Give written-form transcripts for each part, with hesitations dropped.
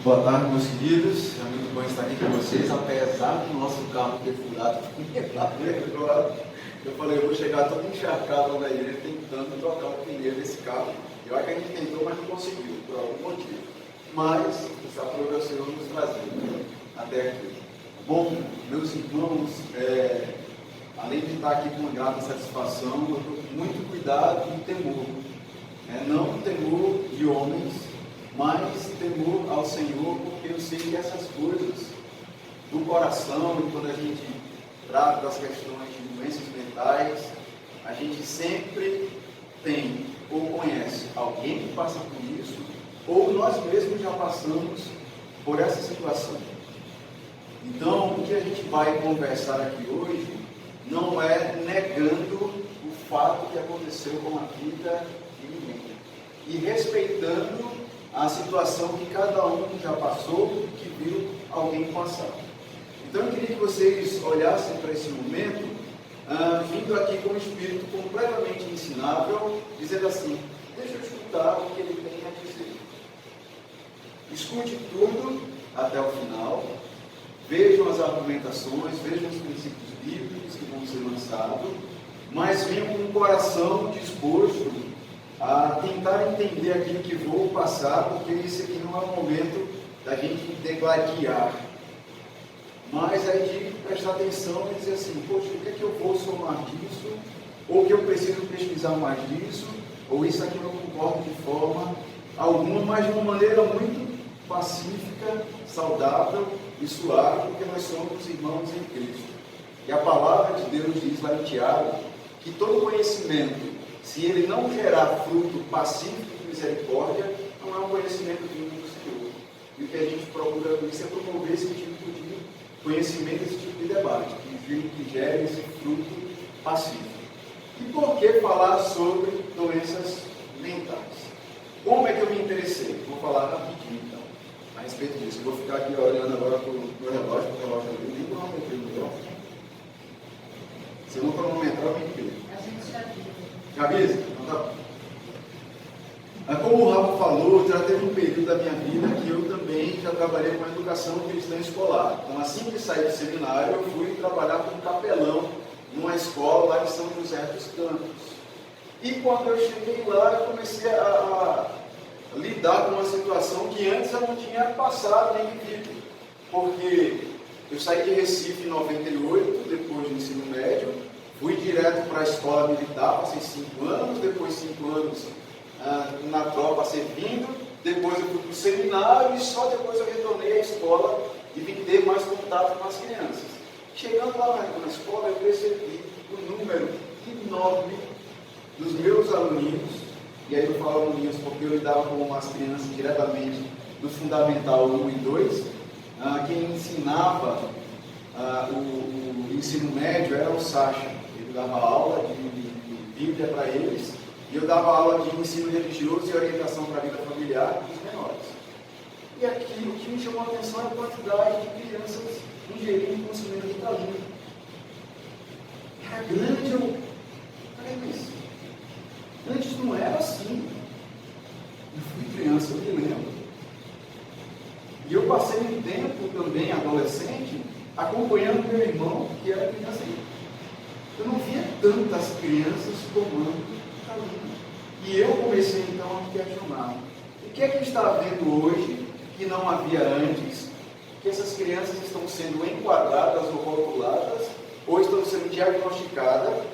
Boa tarde, meus queridos. É muito bom estar aqui com vocês, apesar do nosso carro ter furado. Eu falei, eu vou chegar todo encharcado na igreja tentando trocar o pneu desse carro. Eu acho que a gente tentou, mas não conseguiu, por algum motivo. Mas, aprove o Senhor nos trazer até aqui. Bom, meus irmãos, além de estar aqui com uma grata satisfação, eu estou com muito cuidado e temor. Não temor de homens, mas temor ao Senhor, porque eu sei que essas coisas do coração, e quando a gente trata das questões de doenças mentais, a gente sempre tem ou conhece alguém que passa por isso, ou nós mesmos já passamos por essa situação. Então, o que a gente vai conversar aqui hoje não é negando o fato que aconteceu com a vida de ninguém, e respeitando a situação que cada um já passou, que viu alguém passar. Então eu queria que vocês olhassem para esse momento, vindo aqui com um espírito completamente ensinável, dizendo assim: deixa eu escutar o que ele tem a dizer. Escute tudo até o final, vejam as argumentações, vejam os princípios bíblicos que vão ser lançados, mas venham com o coração disposto a tentar entender aquilo que vou passar, porque isso aqui não é o momento da gente degladiar, mas é de prestar atenção e dizer assim: poxa, o que é que eu vou somar disso, ou que eu preciso pesquisar mais disso, ou isso aqui eu não concordo de forma alguma, mas de uma maneira muito pacífica, saudável e suave, porque nós somos irmãos em Cristo. E a palavra de Deus diz lá em Tiago que todo conhecimento, se ele não gerar fruto pacífico de misericórdia, não é um conhecimento vindo do Senhor. E o que a gente procura com isso é promover esse tipo de conhecimento, esse tipo de debate, que gere esse fruto pacífico. E por que falar sobre doenças mentais? Como é que eu me interessei? Vou falar rapidinho então, a respeito disso. Eu vou ficar aqui olhando agora para o relógio, ali, nem cronometrei o relógio. Se eu não cronometrar, eu me perco. A gente já viu. Já avisa? Então tá. Como o Rafa falou, já teve um período da minha vida que eu também já trabalhei com a educação cristã escolar. Então, assim que saí do seminário, eu fui trabalhar como capelão numa escola lá de São José dos Campos. E quando eu cheguei lá, eu comecei a lidar com uma situação que antes eu não tinha passado nem vivido. Porque eu saí de Recife em 98, depois do ensino médio, fui direto para a escola militar, passei 5 anos, depois 5 anos na tropa servindo, depois eu fui para o seminário e só depois eu retornei à escola e vim ter mais contato com as crianças. Chegando lá na escola, eu percebi o número enorme dos meus aluninhos, e aí eu falo aluninhos porque eu lidava com as crianças diretamente do Fundamental 1 e 2, quem ensinava o ensino médio era o Sacha. Ele dava aula de Bíblia para eles, e eu dava aula de ensino religioso e orientação para a vida familiar dos menores. E aqui o que me chamou a atenção é a quantidade de crianças ingerindo conhecimento ritalino. Era grande, mas antes não era assim. Eu fui criança, eu me lembro. E eu passei um tempo também, adolescente, acompanhando meu irmão, que era criança. Eu não via tantas crianças tomando ritalina. E eu comecei então a me questionar: o que é que está havendo hoje que não havia antes, que essas crianças estão sendo enquadradas ou rotuladas, ou estão sendo diagnosticadas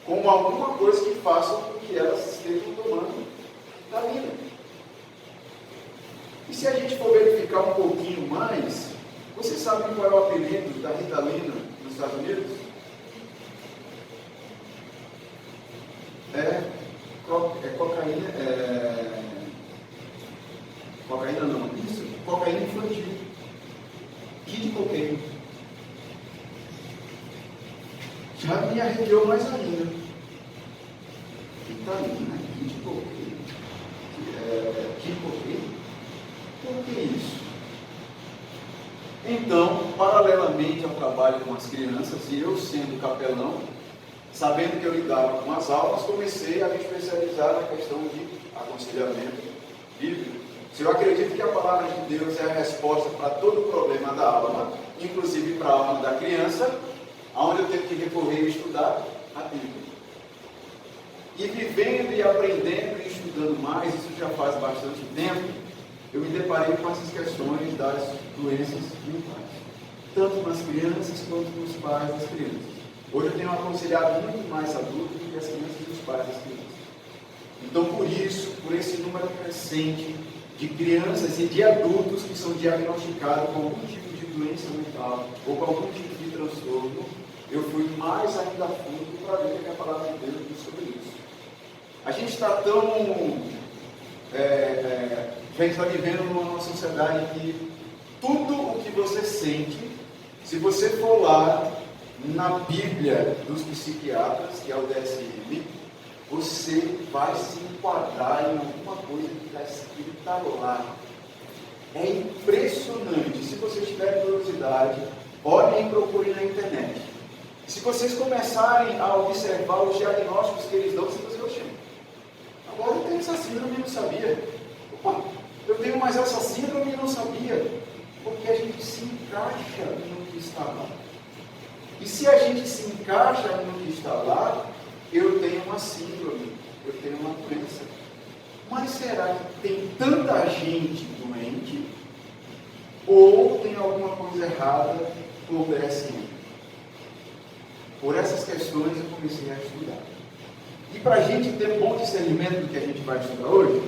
como alguma coisa que faça com que elas estejam tomando ritalina? E se a gente for verificar um pouquinho mais, vocês sabem qual é o apelido da ritalina nos Estados Unidos? Cocaína, cocaína não, isso, cocaína infantil, kid cocaine. Já me arrepiou mais ainda. Ritalina, kid cocaine, kid cocaine. Por que isso? Então, paralelamente ao trabalho com as crianças, e eu sendo capelão, sabendo que eu lidava com as aulas, comecei a me especializar na questão de aconselhamento bíblico, Se eu acredito que a palavra de Deus é a resposta para todo o problema da alma, inclusive para a alma da criança, aonde eu tenho que recorrer e estudar a Bíblia. E vivendo e aprendendo e estudando mais, isso já faz bastante tempo, eu me deparei com essas questões das doenças mentais, tanto nas crianças quanto nos pais das crianças. Hoje eu tenho aconselhado muito mais adultos do que as crianças e os pais das crianças. Então, por isso, por esse número crescente de crianças e de adultos que são diagnosticados com algum tipo de doença mental ou com algum tipo de transtorno, eu fui mais ainda a fundo para ver o que a palavra de Deus diz sobre isso. A gente está tão... a gente está vivendo numa sociedade que tudo o que você sente, se você for lá na Bíblia dos psiquiatras, que é o DSM, você vai se enquadrar em alguma coisa que está escrita lá. É impressionante. Se vocês tiverem curiosidade, olhem e procurem na internet. Se vocês começarem a observar os diagnósticos que eles dão, você vai dizer, oxe, agora eu tenho essa síndrome e não sabia. Opa, eu tenho mais essa síndrome e não sabia. Porque a gente se encaixa no que está lá. E se a gente se encaixa no que está lá, eu tenho uma síndrome, eu tenho uma doença. Mas será que tem tanta gente doente? Ou tem alguma coisa errada com o DSM? Por essas questões eu comecei a estudar. E para a gente ter um bom discernimento do que a gente vai estudar hoje,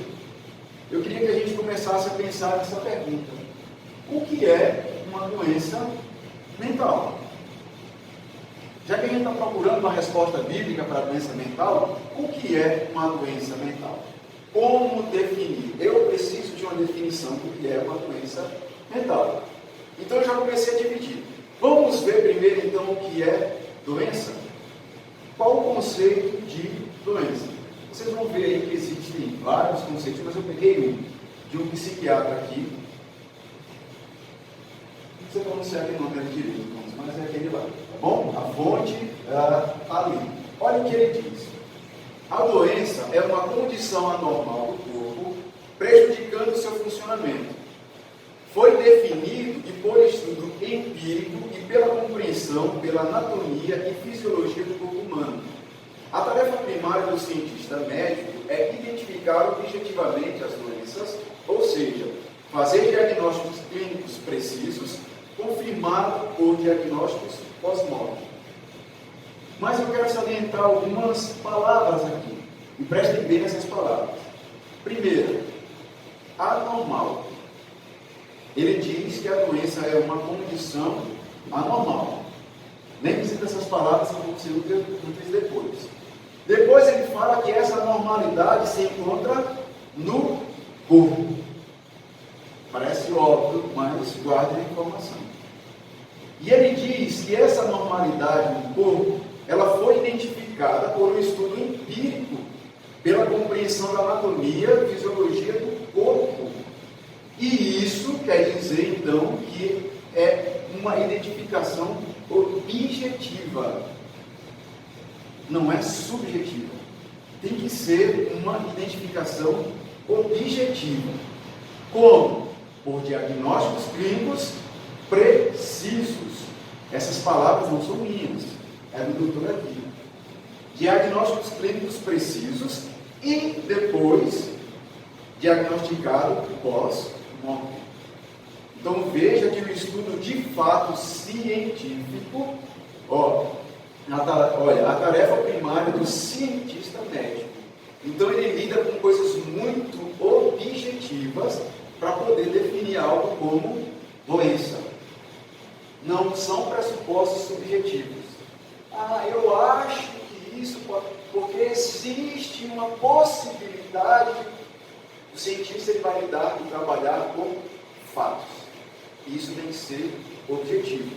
eu queria que a gente começasse a pensar nessa pergunta. O que é uma doença mental? Já que a gente está procurando uma resposta bíblica para a doença mental, o que é uma doença mental? Como definir? Eu preciso de uma definição do que é uma doença mental. Então eu já comecei a dividir. Vamos ver primeiro então o que é doença? Qual o conceito de doença? Vocês vão ver aí que existem vários conceitos, mas eu peguei um de um psiquiatra aqui. Não sei pronunciar aquele nome direito, mas é aquele lá. Bom, a fonte está ali. Olha o que ele diz. A doença é uma condição anormal do corpo, prejudicando o seu funcionamento. Foi definido e por estudo empírico e pela compreensão pela anatomia e fisiologia do corpo humano. A tarefa primária do cientista médico é identificar objetivamente as doenças, ou seja, fazer diagnósticos clínicos precisos, confirmado por diagnósticos pós-mortem. Mas eu quero salientar algumas palavras aqui, e prestem bem nessas palavras. Primeiro, anormal. Ele diz que a doença é uma condição anormal. Lembre-se dessas palavras que vão ser úteis depois. Depois ele fala que essa normalidade se encontra no corpo. Parece óbvio, mas guarde a informação. E ele diz que essa normalidade no corpo, ela foi identificada por um estudo empírico, pela compreensão da anatomia e fisiologia do corpo. E isso quer dizer, então, que é uma identificação objetiva, não é subjetiva. Tem que ser uma identificação objetiva. Como? Por diagnósticos clínicos precisos. Essas palavras não são minhas, é do doutor aqui. Diagnósticos clínicos precisos e depois diagnosticado pós-morte. Então veja que o estudo de fato científico, olha, a tarefa primária do cientista médico. Então ele lida com coisas muito objetivas para poder definir algo como doença. Não são pressupostos subjetivos. Eu acho que isso pode, porque existe uma possibilidade. O cientista ele vai lidar e trabalhar com fatos. E isso tem que ser objetivo.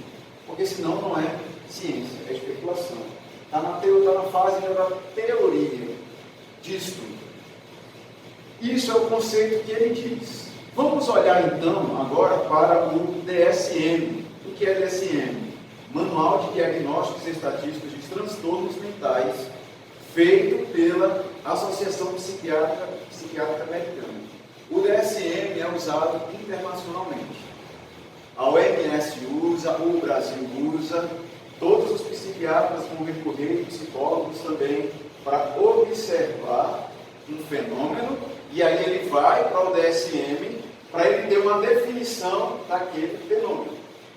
Porque senão não é ciência, é especulação. Está na fase da teoria de estudo. Isso é o conceito que ele diz. Vamos olhar então agora para o DSM. O que é DSM? Manual de Diagnósticos e Estatísticos de Transtornos Mentais, feito pela Associação Psiquiátrica Americana. O DSM é usado internacionalmente. A OMS usa, o Brasil usa, todos os psiquiatras vão recorrer, psicólogos também, para observar um fenômeno, e aí ele vai para o DSM para ele ter uma definição daquele fenômeno.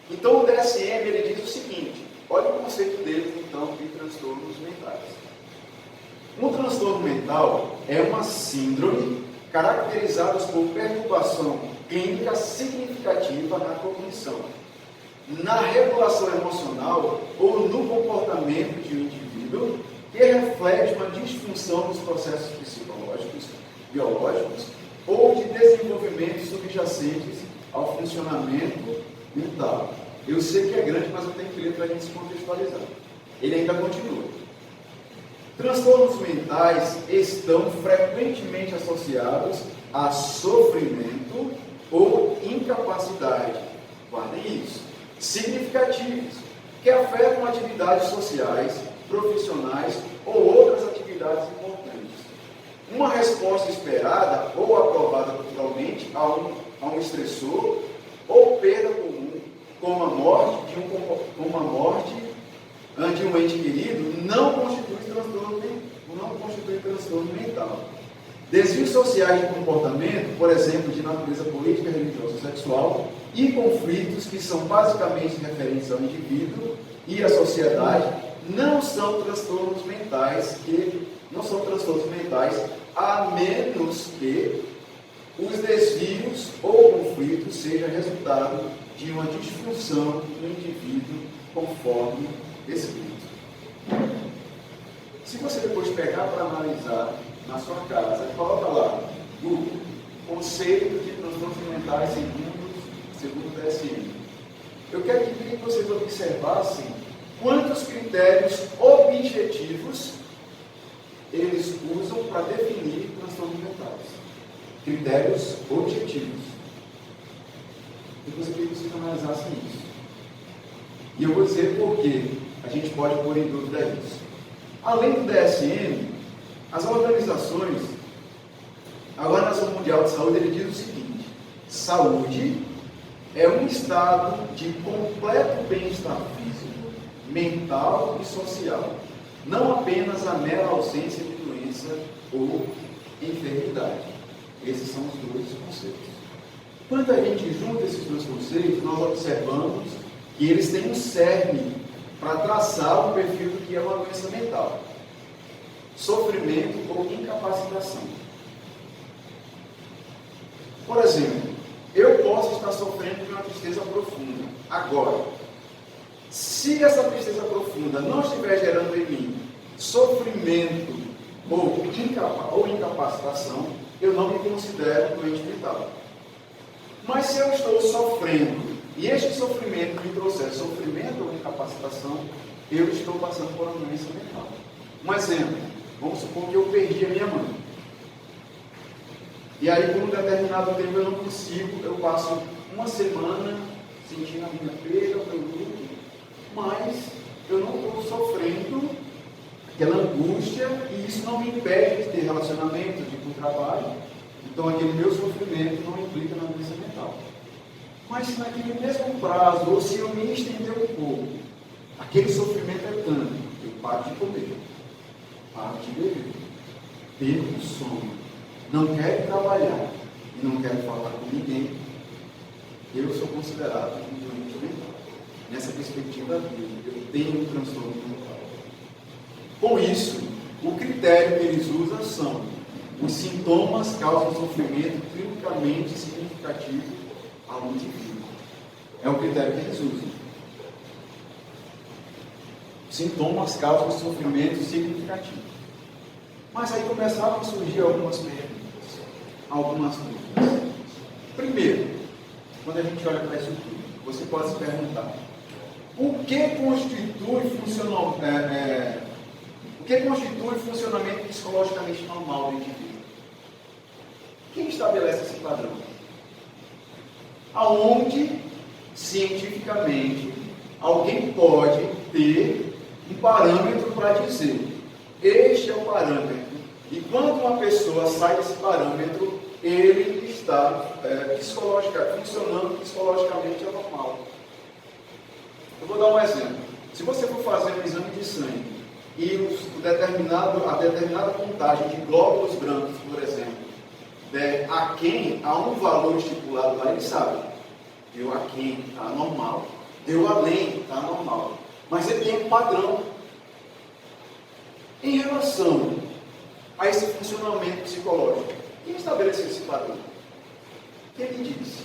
Então o DSM ele diz o seguinte, olha o conceito dele então de transtornos mentais. Um transtorno mental é uma síndrome caracterizada por perturbação clínica significativa na cognição, na regulação emocional ou no comportamento de um indivíduo que reflete uma disfunção dos processos psicológicos, biológicos ou de desenvolvimento subjacentes ao funcionamento mental. Eu sei que é grande, mas eu tenho que ler para a gente se contextualizar. Ele ainda continua. Transtornos mentais estão frequentemente associados a sofrimento ou incapacidade, guardem isso, significativos, que afetam atividades sociais, profissionais ou outras atividades importantes. Uma resposta esperada ou aprovada culturalmente a um estressor ou perda comum, como a morte de um ente querido, não constitui transtorno mental. Desvios sociais de comportamento, por exemplo, de natureza política, religiosa ou sexual, e conflitos que são basicamente referentes ao indivíduo e à sociedade, não são transtornos mentais, a menos que os desvios ou conflitos sejam resultado de uma disfunção do indivíduo conforme descrito. Se você depois pegar para analisar na sua casa, coloca lá, Google, conceito de transtornos mentais segundo o DSM. Eu queria que vocês observassem quantos critérios objetivos eles usam para definir transtornos mentais. Critérios objetivos. Eu gostaria que vocês analisassem isso. E eu vou dizer por que a gente pode pôr em dúvida isso. Além do DSM, as organizações, a Organização Mundial de Saúde, ele diz o seguinte: saúde é um estado de completo bem-estar físico, mental e social, não apenas a mera ausência de doença ou enfermidade. Esses são os dois conceitos. Quando a gente junta esses dois conceitos, nós observamos que eles têm um cerne para traçar o perfil do que é uma doença mental: sofrimento ou incapacitação. Por exemplo, eu posso estar sofrendo de uma tristeza profunda. Agora, se essa tristeza profunda não estiver gerando em mim sofrimento ou incapacitação, eu não me considero doente mental. Mas se eu estou sofrendo e este sofrimento me trouxer sofrimento ou incapacitação, eu estou passando por uma doença mental. Um exemplo, vamos supor que eu perdi a minha mãe. E aí, por um determinado tempo, eu não consigo, eu passo uma semana sentindo a minha perda, o meu luto, mas eu não estou sofrendo aquela angústia, e isso não me impede de ter relacionamento, de ir para o trabalho. Então, aquele meu sofrimento não implica na doença mental. Mas se naquele mesmo prazo, ou se eu me estender um pouco, aquele sofrimento é tanto, eu paro de comer, paro de beber, perco o sono, não quero trabalhar e não quero falar com ninguém, eu sou considerado um doente mental. Nessa perspectiva bíblica, eu tenho um transtorno mental. Com isso, o critério que eles usam são: os sintomas causam sofrimento clinicamente significativo ao indivíduo. É o critério que eles usam. Sintomas causam sofrimento significativo. Mas aí começaram a surgir algumas perguntas, algumas dúvidas. Primeiro, quando a gente olha para isso tudo, você pode se perguntar: o que constitui funcionamento psicologicamente normal do indivíduo? Quem estabelece esse padrão? Aonde, cientificamente, alguém pode ter um parâmetro para dizer: este é o parâmetro, e quando uma pessoa sai desse parâmetro, ele está funcionando psicologicamente é normal. Eu vou dar um exemplo. Se você for fazer um exame de sangue e a determinada contagem de glóbulos brancos, por exemplo, der aquém a um valor estipulado lá, ele sabe. Deu aquém, está normal. Deu além, está normal. Mas ele tem um padrão. Em relação a esse funcionamento psicológico, quem estabeleceu esse padrão? Quem me disse?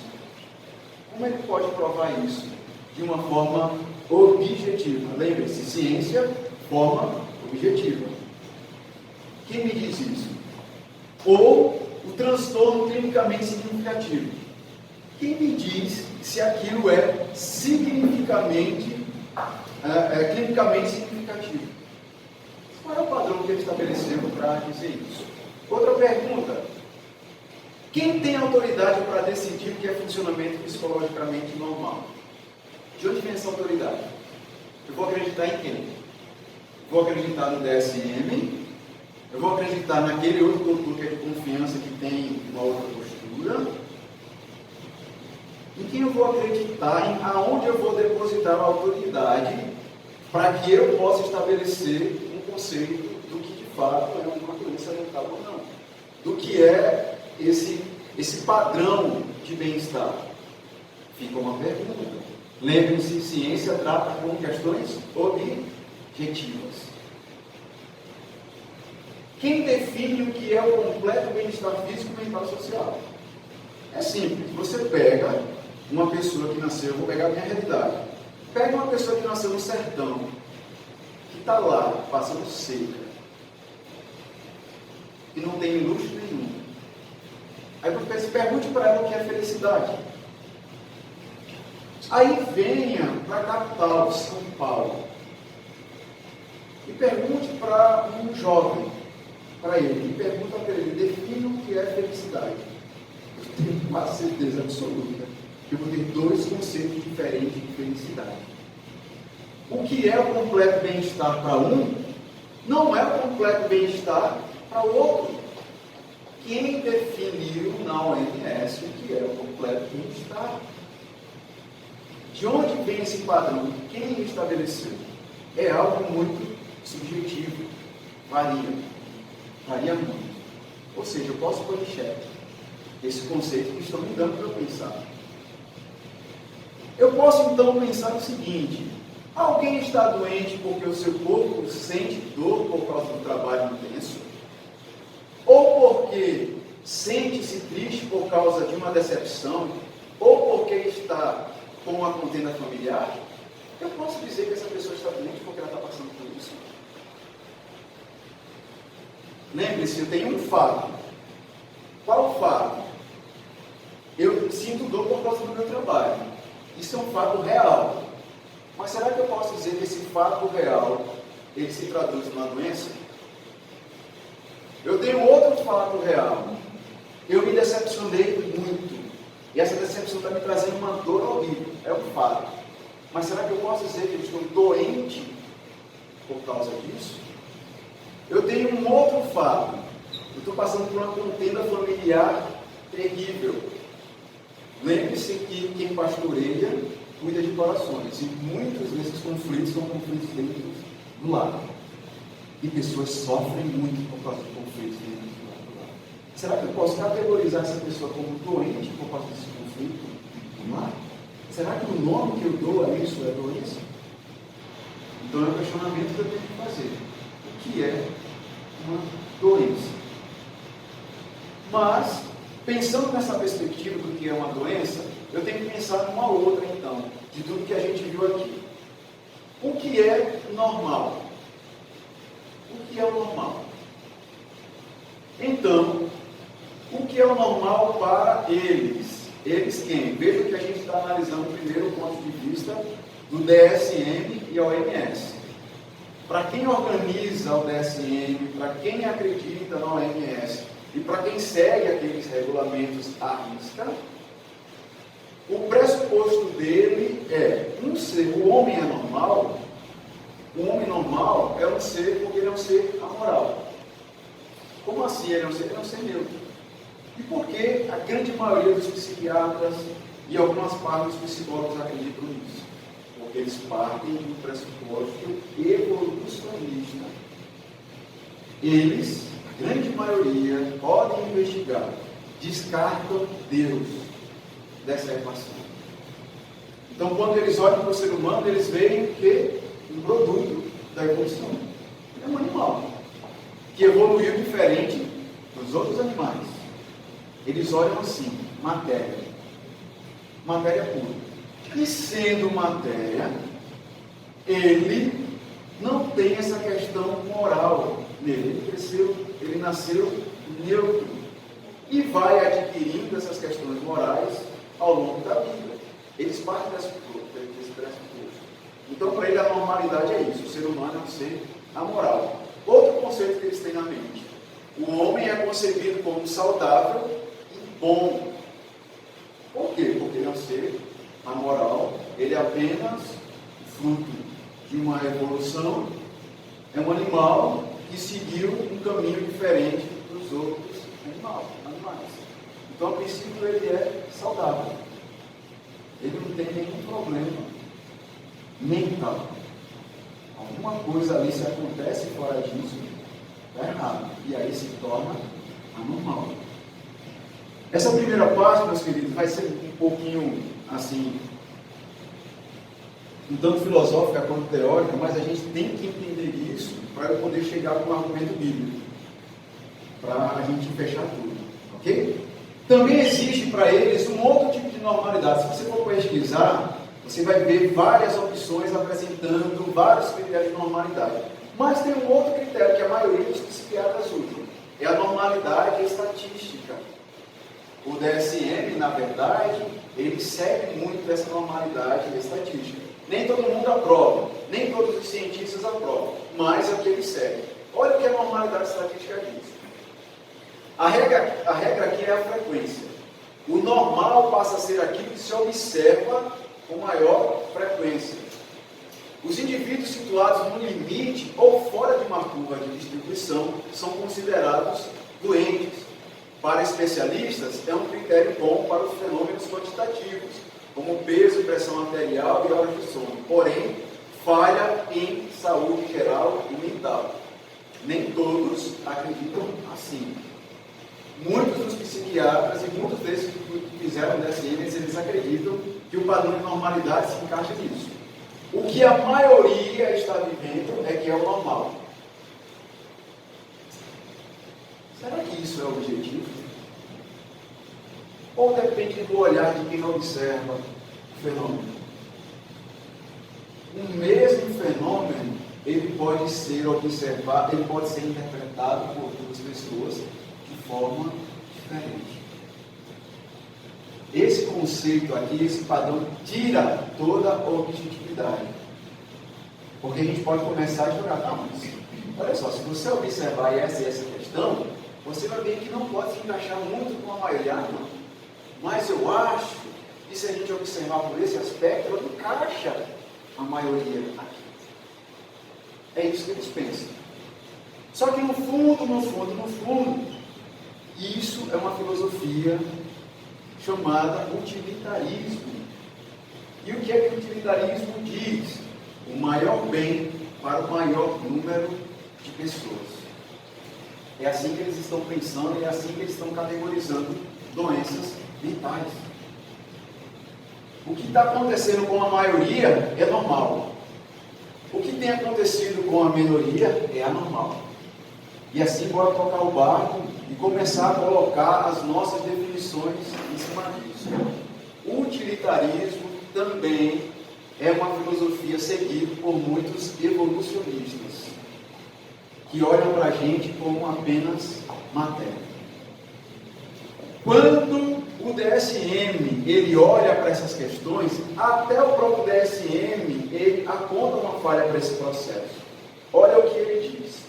Como ele pode provar isso de uma forma objetiva? Lembre-se, ciência, forma objetiva. Quem me diz isso? Ou o transtorno clinicamente significativo. Quem me diz se aquilo é clinicamente significativo? Qual é o padrão que ele estabeleceu para dizer isso? Outra pergunta. Quem tem autoridade para decidir o que é funcionamento psicologicamente normal? De onde vem essa autoridade? Eu vou acreditar em quem? Vou acreditar no DSM? Eu vou acreditar naquele outro doutor que é de confiança, que tem uma outra postura? Em quem eu vou acreditar? Aonde eu vou depositar a autoridade para que eu possa estabelecer um conceito do que de fato é uma doença mental ou não? Do que é esse padrão de bem-estar? Fica uma pergunta. Lembrem-se, ciência trata com questões objetivas. Quem define o que é o completo bem-estar físico, mental e social? É simples. Você pega uma pessoa que nasceu, vou pegar a minha realidade. Pega uma pessoa que nasceu no sertão, que está lá, passando seca, e não tem luxo nenhum. Aí você pergunte para ela o que é felicidade. Aí venha para a capital, São Paulo, e pergunte para um jovem, para ele, e pergunta para ele, defina o que é felicidade. Eu tenho quase certeza absoluta que eu vou ter dois conceitos diferentes de felicidade. O que é o completo bem-estar para um, não é o completo bem-estar para o outro. Quem definiu na OMS o que é o completo bem-estar? De onde vem esse padrão? Quem estabeleceu? É algo muito subjetivo, varia muito. Ou seja, eu posso pôr em xeque esse conceito que estão me dando para eu pensar. Eu posso então pensar o seguinte: alguém está doente porque o seu corpo sente dor por causa do trabalho intenso? Ou porque sente-se triste por causa de uma decepção? Ou porque está com uma contenda familiar? Eu posso dizer que essa pessoa está doente porque ela está passando por isso? Lembre-se, eu tenho um fato. Qual fato? Eu sinto dor por causa do meu trabalho. Isso é um fato real. Mas será que eu posso dizer que esse fato real, ele se traduz numa doença? Eu tenho outro fato real. Eu me decepcionei muito. E essa decepção está me trazendo uma dor horrível. É um fato. Mas será que eu posso dizer que eu estou doente por causa disso? Eu tenho um outro fato. Eu estou passando por uma contenda familiar terrível. Lembre-se que quem pastoreia cuida de corações. E muitos desses conflitos são conflitos dentro do lar. E pessoas sofrem muito por causa de conflitos dentro do lar. Será que eu posso categorizar essa pessoa como doente por causa desse conflito no lar? Será que o nome que eu dou a isso é doença? Então é um questionamento que eu tenho que fazer. O que é uma doença? Mas, pensando nessa perspectiva do que é uma doença, eu tenho que pensar numa outra, então, de tudo que a gente viu aqui. O que é normal? O que é o normal? Então, o que é o normal para eles? Eles quem? Veja que a gente está analisando primeiro o ponto de vista do DSM e a OMS. Para quem organiza o DSM, para quem acredita na OMS e para quem segue aqueles regulamentos à risca, o pressuposto dele é o homem é normal. O homem normal é um ser porque ele é um ser amoral. Como assim ele é um ser? Ele é um ser neutro. E por que a grande maioria dos psiquiatras e algumas partes dos psicólogos acreditam nisso? Porque eles partem de um pressuposto evolucionista. Eles, a grande maioria, podem investigar, descartam Deus dessa equação. Então, quando eles olham para o ser humano, eles veem que um produto da evolução. É um animal que evoluiu diferente dos outros animais. Eles olham assim, matéria pura. E sendo matéria, ele não tem essa questão moral nele. Ele nasceu neutro e vai adquirindo essas questões morais ao longo da vida. Eles partem desse pressuposto. Então, para ele, a normalidade é isso. O ser humano é um ser amoral. Outro conceito que eles têm na mente. O homem é concebido como saudável e bom. Por quê? Porque ele é um ser amoral. Ele é apenas fruto de uma evolução. É um animal que seguiu um caminho diferente dos outros animais. Então, a princípio, ele é saudável. Ele não tem nenhum problema mental. Alguma coisa ali, se acontece fora disso, está errado. E aí se torna anormal. Essa primeira parte, meus queridos, vai ser um pouquinho assim, um tanto filosófica quanto teórica, mas a gente tem que entender isso para eu poder chegar com um argumento bíblico, para a gente fechar tudo, ok? Também existe para eles um outro tipo de normalidade. Se você for pesquisar, você vai ver várias opções apresentando vários critérios de normalidade. Mas tem um outro critério que a maioria dos psiquiatras usam. É a normalidade estatística. O DSM, na verdade, ele segue muito dessa normalidade estatística. Nem todo mundo aprova, nem todos os cientistas aprovam, mas é o que ele segue. Olha o que a normalidade estatística diz. A regra aqui é a frequência. O normal passa a ser aquilo que se observa com maior frequência. Os indivíduos situados no limite ou fora de uma curva de distribuição são considerados doentes. Para especialistas, é um critério bom para os fenômenos quantitativos, como peso, pressão arterial e horas de sono. Porém, falha em saúde geral e mental. Nem todos acreditam assim. Muitos dos psiquiatras e muitos desses que fizeram DSM, eles acreditam que o padrão de normalidade se encaixa nisso. O que a maioria está vivendo é que é o normal. Será que isso é o objetivo? Ou depende do olhar de quem observa o fenômeno? O mesmo fenômeno, ele pode ser observado, ele pode ser interpretado por duas pessoas de forma diferente. Esse conceito aqui, esse padrão, tira toda a objetividade. Porque a gente pode começar a jogar, não, mas olha só, se você observar essa questão, você vai ver que não pode se encaixar muito com a maioria, não. Mas eu acho que se a gente observar por esse aspecto, ela encaixa a maioria aqui. É isso que eles pensam. Só que no fundo, isso é uma filosofia chamada utilitarismo. E o que é que o utilitarismo diz? O maior bem para o maior número de pessoas. É assim que eles estão pensando e é assim que eles estão categorizando doenças mentais. O que está acontecendo com a maioria é normal. O que tem acontecido com a minoria é anormal. E assim, bora tocar o barco e começar a colocar as nossas definições em cima disso. O utilitarismo também é uma filosofia seguida por muitos evolucionistas, que olham para a gente como apenas matéria. Quando o DSM ele olha para essas questões, até o próprio DSM ele aponta uma falha para esse processo. Olha o que ele diz.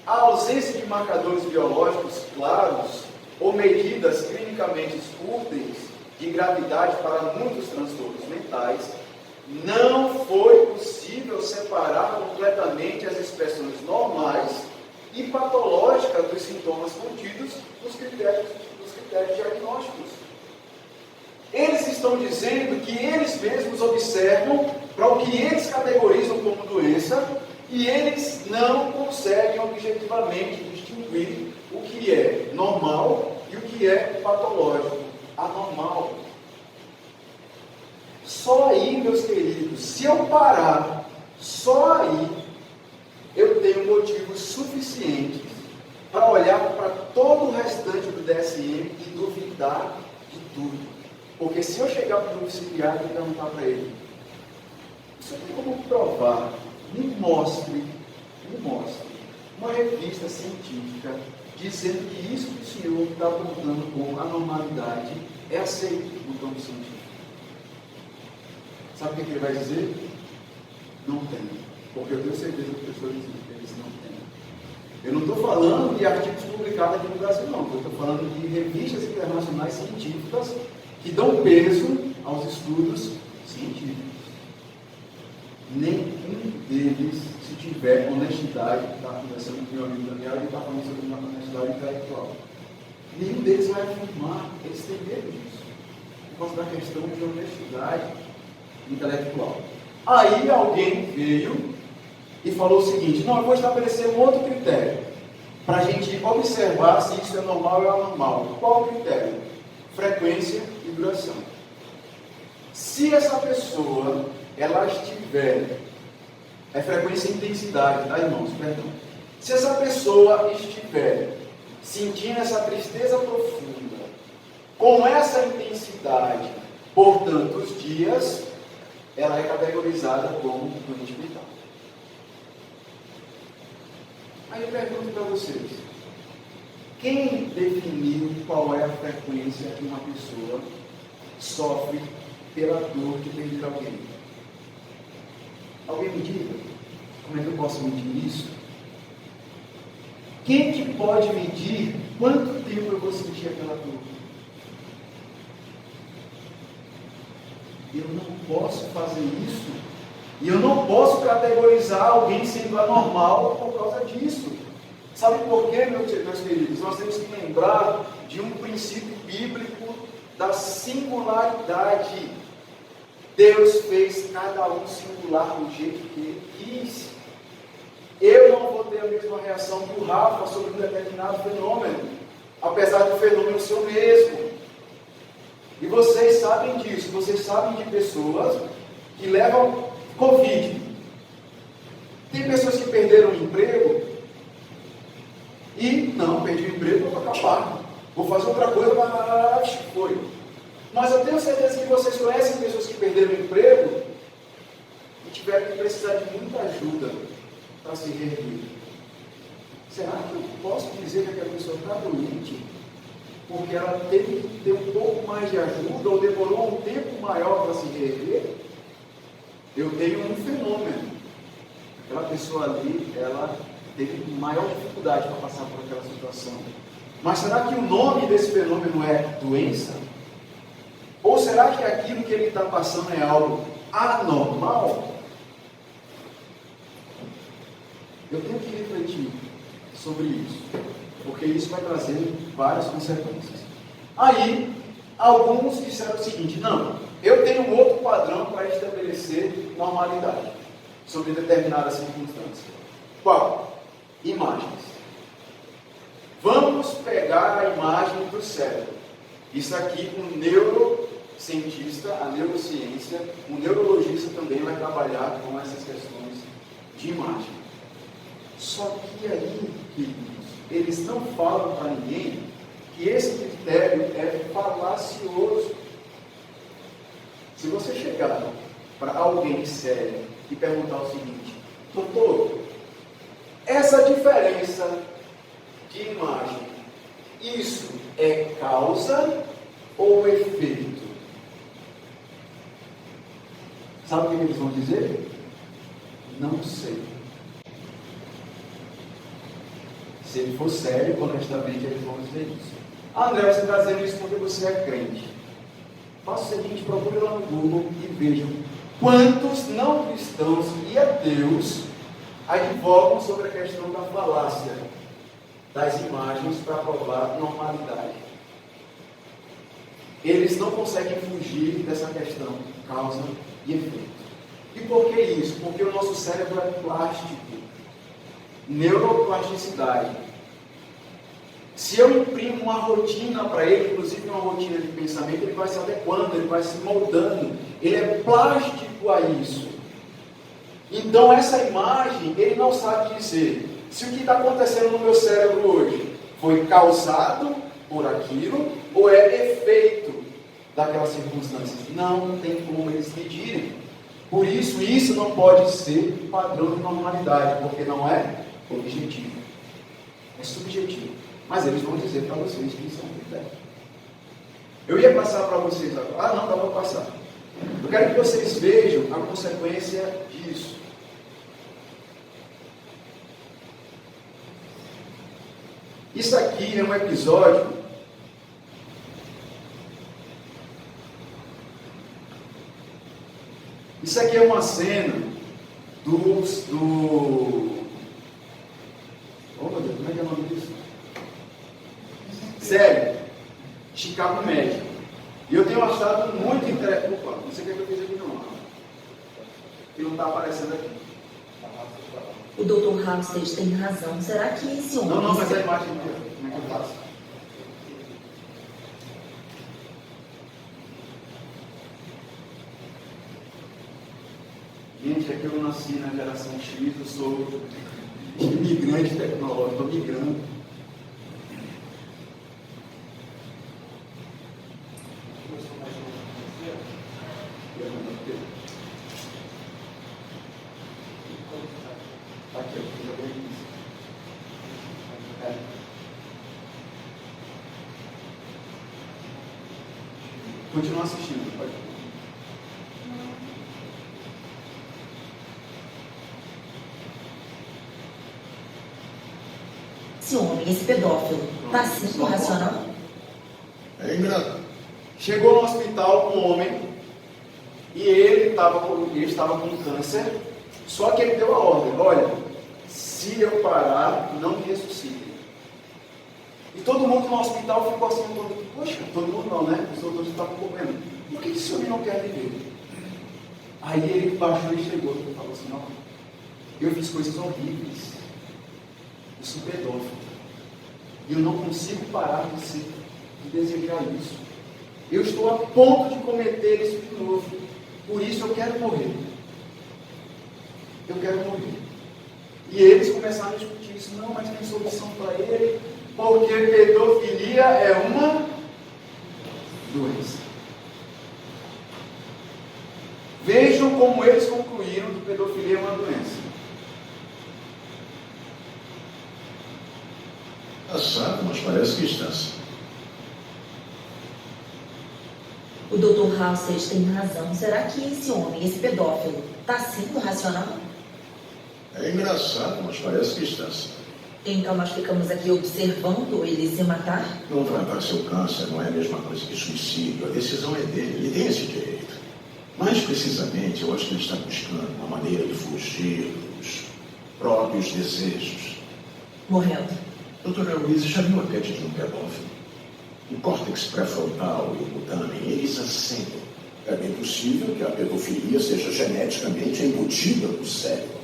A ausência de marcadores biológicos claros ou medidas clinicamente úteis de gravidade para muitos transtornos mentais, não foi possível separar completamente as expressões normais e patológicas dos sintomas contidos nos critérios dos critérios diagnósticos. Eles estão dizendo que eles mesmos observam para o que eles categorizam como doença e eles não conseguem objetivamente distinguir o que é normal e o que é patológico, anormal. Só aí, meus queridos, se eu parar, só aí eu tenho motivos suficientes para olhar para todo o restante do DSM e duvidar de tudo. Porque se eu chegar para o psiquiatra e perguntar para ele, você tem como provar? Me mostre uma revista científica dizendo que isso que o senhor está apontando como anormalidade é aceito no campo científico. Sabe o que ele vai dizer? Não tem. Porque eu tenho certeza que as pessoas dizem que eles não têm. Eu não estou falando de artigos publicados aqui no Brasil, não. Eu estou falando de revistas internacionais científicas que dão peso aos estudos científicos. Nenhum deles, se tiver honestidade, está conversando com o meu amigo Daniel, ele está falando sobre uma honestidade intelectual. Nenhum deles vai afirmar, eles têm medo disso, por causa da questão de honestidade intelectual. Aí alguém veio e falou o seguinte: não, eu vou estabelecer um outro critério para a gente observar se isso é normal ou anormal. Qual o critério? Frequência e duração. Se essa pessoa ela estiver, é frequência e intensidade, tá, irmãos? Perdão. Se essa pessoa estiver sentindo essa tristeza profunda, com essa intensidade, por tantos dias, ela é categorizada como doente mental. Aí eu pergunto para vocês: quem definiu qual é a frequência que uma pessoa sofre pela dor de perder alguém? Alguém me diga, como é que eu posso medir isso? Quem que pode medir quanto tempo eu vou sentir aquela dor? Eu não posso fazer isso. E eu não posso categorizar alguém sendo anormal por causa disso. Sabe por quê, meus queridos? Nós temos que lembrar de um princípio bíblico da singularidade. Deus fez cada um singular do jeito que Ele quis. Eu não vou ter a mesma reação que o Rafa sobre um determinado fenômeno, apesar do fenômeno ser o mesmo. E vocês sabem disso, vocês sabem de pessoas que levam Covid. Tem pessoas que perderam o emprego e, não, perdi o emprego, vou acabar. Vou fazer outra coisa, mas foi. Mas eu tenho certeza que vocês conhecem pessoas que perderam o emprego e tiveram que precisar de muita ajuda para se reerguer. Será que eu posso dizer que aquela pessoa está doente porque ela teve que ter um pouco mais de ajuda ou demorou um tempo maior para se reerguer? Eu tenho um fenômeno. Aquela pessoa ali, ela teve maior dificuldade para passar por aquela situação. Mas será que o nome desse fenômeno é doença? Ou será que aquilo que ele está passando é algo anormal? Eu tenho que refletir sobre isso, porque isso vai trazer várias consequências. Aí, alguns disseram o seguinte: não, eu tenho um outro padrão para estabelecer normalidade sobre determinadas circunstâncias. Qual? Imagens. Vamos pegar a imagem do cérebro. Isso aqui, um neurocientista, a neurociência, um neurologista também vai trabalhar com essas questões de imagem. Só que aí, queridos, eles não falam para ninguém que esse critério é falacioso. Se você chegar para alguém sério e perguntar o seguinte: doutor, essa diferença de imagem, isso é causa ou efeito? Sabe o que eles vão dizer? Não sei. Se ele for sério, honestamente, eles vão dizer isso. Ah, André, você está dizendo isso porque você é crente. Faça o seguinte: procure lá no Google e vejam quantos não cristãos e ateus advogam sobre a questão da falácia das imagens para provar normalidade. eles não conseguem fugir dessa questão, causa e efeito. E por que isso? Porque o nosso cérebro é plástico, neuroplasticidade. Se eu imprimo uma rotina para ele, inclusive uma rotina de pensamento, ele vai se adequando, ele vai se moldando, ele é plástico a isso. Então essa imagem, ele não sabe dizer se o que está acontecendo no meu cérebro hoje foi causado por aquilo ou é efeito daquelas circunstâncias. Não tem como eles medirem. Por isso, isso não pode ser padrão de normalidade, porque não é objetivo, é subjetivo. Mas eles vão dizer para vocês que isso é um critério. Eu ia passar para vocês agora. Não, vou passar. Eu quero que vocês vejam a consequência disso. Isso aqui é um episódio Isso aqui é uma cena Oh, meu Deus, como é que é o nome disso? Sério, Chicago Med. E eu tenho achado muito interessante. Opa, não sei o que eu fiz aqui não. Que não está aparecendo aqui. O Dr. Halstead tem razão. Será que esse homem... Não, mas a imagem aqui, como é que eu faço? Gente, aqui eu nasci na geração X, eu sou imigrante tecnológico, estou migrando. Aqui, eu já bem isso. Continua assistindo, pode. Esse homem, esse pedófilo, está sendo racional? É engraçado. Chegou no hospital um homem e ele estava com câncer, só que ele deu a ordem: olha, se eu parar, não me ressuscite. E todo mundo no hospital ficou assim, poxa, todo mundo não, né? Os doutores estavam comendo. Por que esse homem não quer viver? Aí ele baixou e chegou e falou assim: não, eu fiz coisas horríveis, eu sou pedófilo, e eu não consigo parar de desejar isso. Eu estou a ponto de cometer isso de novo, por isso eu quero morrer. Eu quero morrer. E eles começaram a discutir isso. Não, mas tem solução para ele, porque pedofilia é uma doença. Vejam como eles concluíram que pedofilia é uma doença. Engraçado, mas parece que está. O Dr. Halstead tem razão. Será que esse homem, esse pedófilo, está sendo racional? É engraçado, mas parece que está. Então nós ficamos aqui observando ele se matar? Não tratar seu câncer não é a mesma coisa que suicídio. A decisão é dele, ele tem esse direito. Mais precisamente, eu acho que ele está buscando uma maneira de fugir dos próprios desejos. Morrendo. Doutora Luiz, já viu a pele de um pedófilo? O córtex pré-frontal e o putamen, eles acendem. É bem possível que a pedofilia seja geneticamente embutida no cérebro.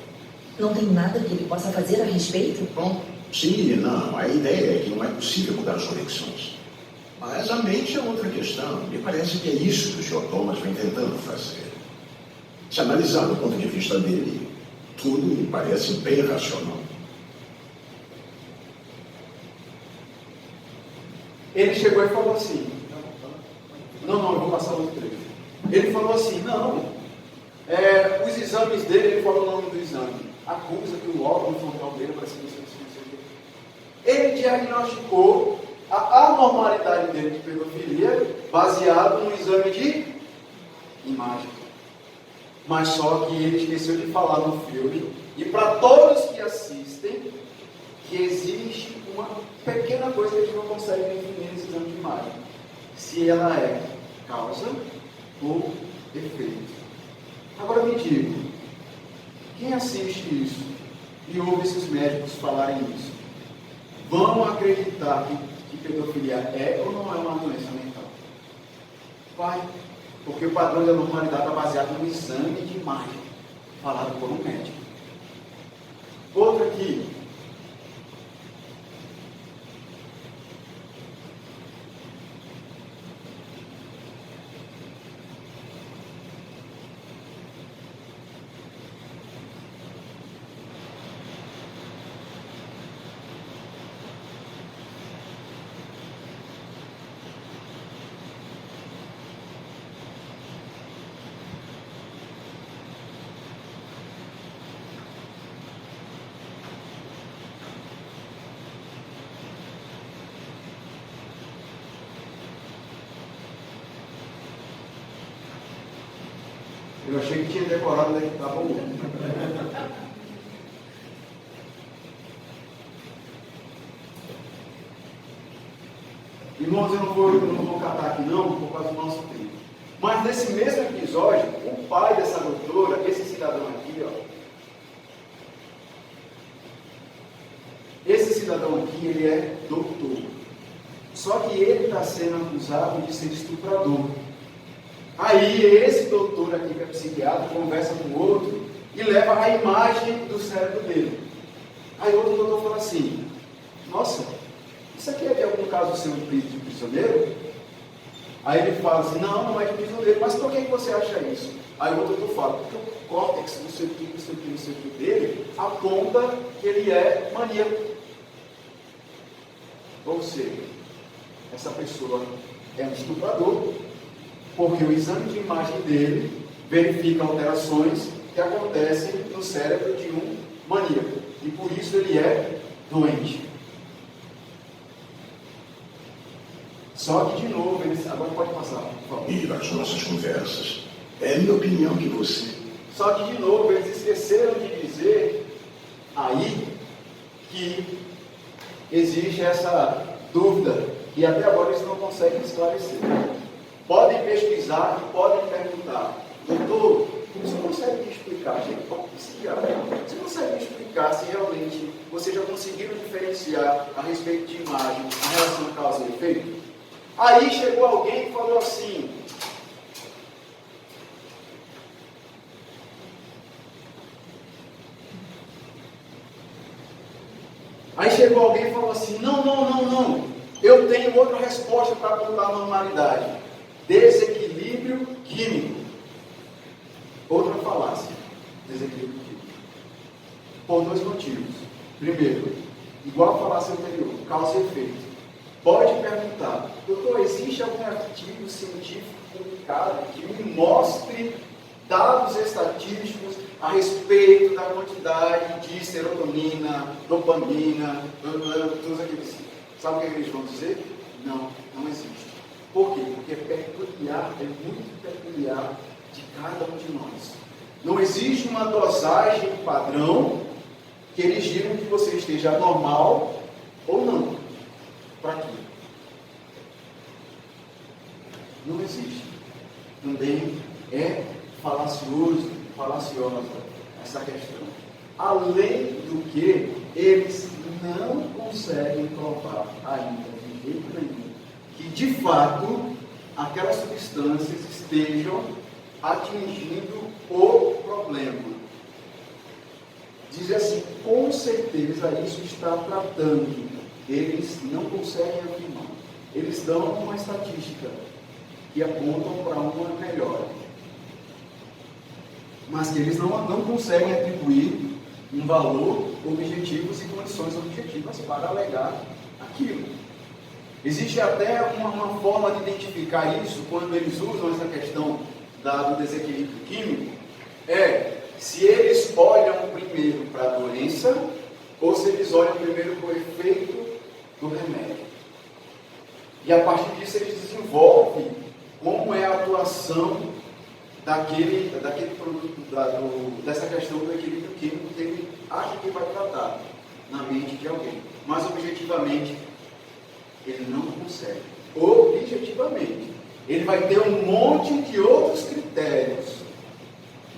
Não tem nada que ele possa fazer a respeito? Bom, sim e não. A ideia é que não é possível mudar as conexões. Mas a mente é outra questão. Me parece que é isso que o Sr. Thomas vem tentando fazer. Se analisar do ponto de vista dele, tudo me parece bem racional. Ele chegou e falou assim: não, eu vou passar outro trecho. Ele falou assim: os exames dele, ele falou o nome do exame, acusa que o órgão frontal dele vai ser não sei o quê. Ele diagnosticou a anormalidade dele de pedofilia baseado no exame de imagem. Mas só que ele esqueceu de falar no filme, e para todos que assistem, que existe uma pequena coisa que a gente não consegue definir nesse exame de imagem: se ela é causa ou efeito. Agora me diga, quem assiste isso e ouve esses médicos falarem isso, vão acreditar que pedofilia é ou não é uma doença mental? Vai. Porque o padrão de anormalidade está baseado no exame de imagem, falado por um médico. Outro aqui. Eu achei que tinha decorado, né? Tá bom. Irmãos, eu não vou catar aqui não, por causa do nosso tempo. Mas nesse mesmo episódio, o pai dessa doutora, esse cidadão aqui, ó. Esse cidadão aqui, ele é doutor. Só que ele está sendo acusado de ser estuprador. Aí esse doutor aqui, que é psiquiatra, conversa com o outro e leva a imagem do cérebro dele. Aí o outro doutor fala assim: nossa, isso aqui é de algum caso seu de prisioneiro? Aí ele fala assim: não é de prisioneiro, mas por que você acha isso? Aí o outro doutor fala: porque o córtex, não sei o que dele, aponta que ele é maníaco. Ou seja, essa pessoa é um estuprador, porque o exame de imagem dele verifica alterações que acontecem no cérebro de um maníaco. E por isso ele é doente. Só que, de novo, eles... agora pode passar, por favor. E nas nossas conversas, é minha opinião que você... Só que, de novo, eles esqueceram de dizer aí que existe essa dúvida e até agora eles não conseguem esclarecer. Podem pesquisar e podem perguntar: doutor, você consegue me explicar? Gente, pode pesquisar. Você consegue me explicar se realmente vocês já conseguiram diferenciar a respeito de imagem, a relação causa e efeito? Aí chegou alguém e falou assim: não, eu tenho outra resposta para apontar a normalidade: desequilíbrio químico. Outra falácia: desequilíbrio químico. Por dois motivos. Primeiro, igual a falácia anterior, causa e efeito. Pode perguntar: doutor, existe algum artigo científico publicado que me mostre dados estatísticos a respeito da quantidade de serotonina, dopamina, todos aqueles... Sabe o que eles vão dizer? Não, não existe. Por quê? Porque é peculiar, é muito peculiar de cada um de nós. Não existe uma dosagem padrão que eles digam que você esteja normal ou não. Para quê? Não existe. Também é falaciosa essa questão. Além do que, eles não conseguem provar ainda de jeito nenhum que de fato aquelas substâncias estejam atingindo o problema. Diz assim: com certeza isso está tratando. Eles não conseguem afirmar. Eles dão uma estatística que apontam para uma melhora, mas que eles não conseguem atribuir um valor, objetivos e condições objetivas para alegar aquilo. Existe até uma forma de identificar isso quando eles usam essa questão do desequilíbrio químico, se eles olham primeiro para a doença ou se eles olham primeiro para o efeito do remédio. E a partir disso eles desenvolvem como é a atuação daquele produto, dessa questão do equilíbrio químico que ele acha que vai tratar na mente de alguém. Mas objetivamente ele não consegue. Objetivamente. Ele vai ter um monte de outros critérios,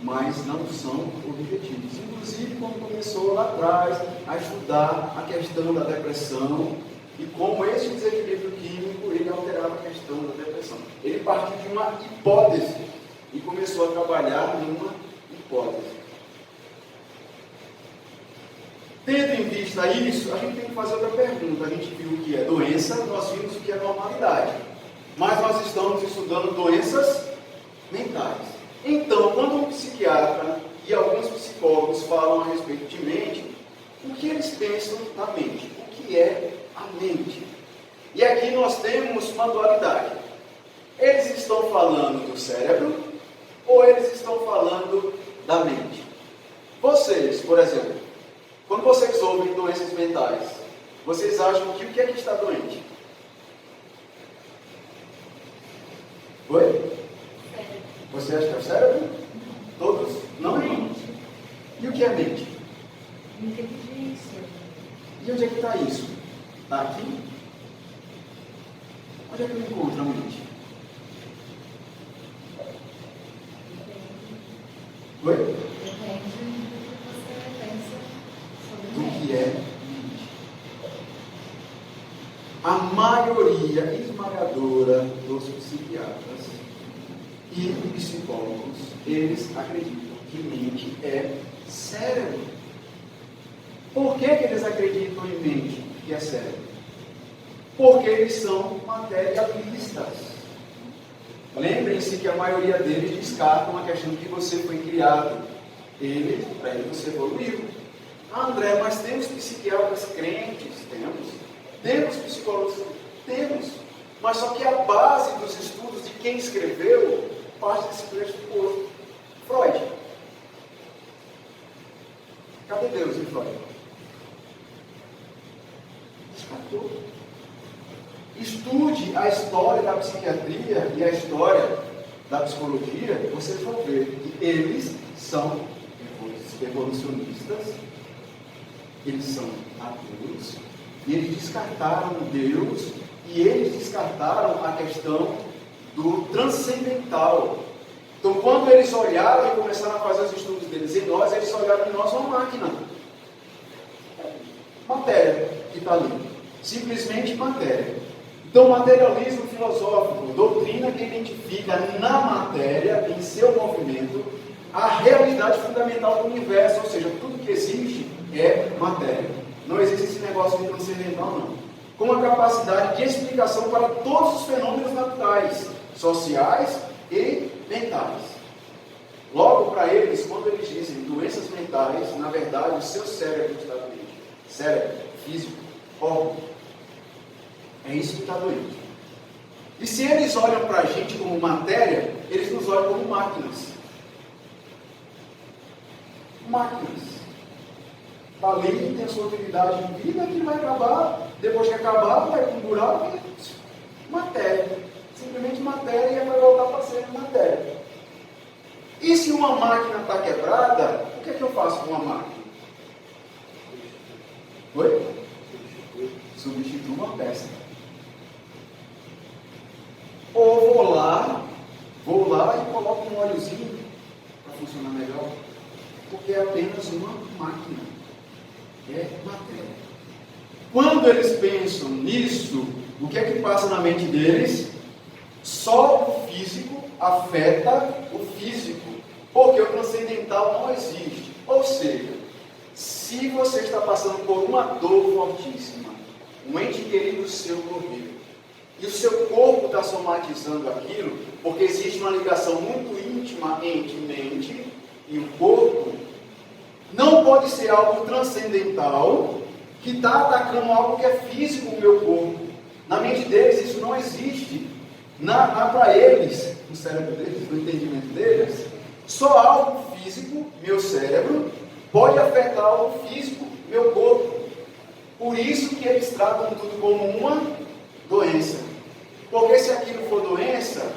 mas não são objetivos. Inclusive, quando começou lá atrás a estudar a questão da depressão e como esse desequilíbrio químico ele alterava a questão da depressão. Ele partiu de uma hipótese e começou a trabalhar numa hipótese. Tendo em vista isso, a gente tem que fazer outra pergunta. A gente viu o que é doença, nós vimos o que é normalidade. Mas nós estamos estudando doenças mentais. Então, quando um psiquiatra e alguns psicólogos falam a respeito de mente, o que eles pensam na mente? O que é a mente? E aqui nós temos uma dualidade. Eles estão falando do cérebro ou eles estão falando da mente? Vocês, por exemplo, quando vocês ouvem doenças mentais, vocês acham que o que é que está doente? Oi? Você acha que é o cérebro? Todos? Não? E o que é mente? Inteligência. E onde é que está isso? Está aqui? Onde é que eu encontro a mente? Oi? Depende do que você pensa sobre Do que mente. é mente. A maioria esmagadora dos psiquiatras e psicólogos, eles acreditam que mente é cérebro. Por que eles acreditam em mente que é cérebro? Porque eles são materialistas. Lembrem-se que a maioria deles descartam a questão de que você foi criado. Para ele você evoluiu. Ah, André, mas temos psiquiatras crentes? Temos psicólogos? Temos. Mas só que a base dos estudos de quem escreveu parte desse pressuposto. Freud. Cadê Deus em Freud? Descartou. Estude a história da psiquiatria e a história da psicologia, vocês vão ver que eles são evolucionistas, eles são ateus, e eles descartaram Deus, e eles descartaram a questão do transcendental. Então, quando eles olharam e começaram a fazer os estudos deles em nós, eles olharam em nós uma máquina. Matéria que está ali. Simplesmente matéria. Então, materialismo filosófico, doutrina que identifica na matéria, em seu movimento, a realidade fundamental do universo, ou seja, tudo que existe é matéria. Não existe esse negócio de transcendental, não. Com a capacidade de explicação para todos os fenômenos naturais, sociais e mentais. Logo, para eles, quando eles dizem doenças mentais, na verdade, o seu cérebro está doente. Cérebro, físico, órgão. É isso que está doente. E se eles olham para a gente como matéria, eles nos olham como máquinas. Máquinas. Está ali, tem a sua utilidade de vida, que vai acabar. Depois que acabar, vai pendurar. Matéria. Simplesmente matéria e vai voltar para ser matéria. E se uma máquina está quebrada, o que é que eu faço com uma máquina? Oi? Substituo uma peça. Ou vou lá e coloco um óleozinho para funcionar melhor. Porque é apenas uma máquina. É matéria. Quando eles pensam nisso, o que é que passa na mente deles? Só o físico afeta o físico. Porque o transcendental não existe. Ou seja, se você está passando por uma dor fortíssima, um ente querido seu morreu, e o seu corpo está somatizando aquilo, porque existe uma ligação muito íntima entre mente e o corpo, não pode ser algo transcendental que está atacando algo que é físico no meu corpo. Na mente deles isso não existe. Para eles, no cérebro deles, no entendimento deles, só algo físico, meu cérebro, pode afetar algo físico, meu corpo. Por isso que eles tratam tudo como uma doença. Porque se aquilo for doença,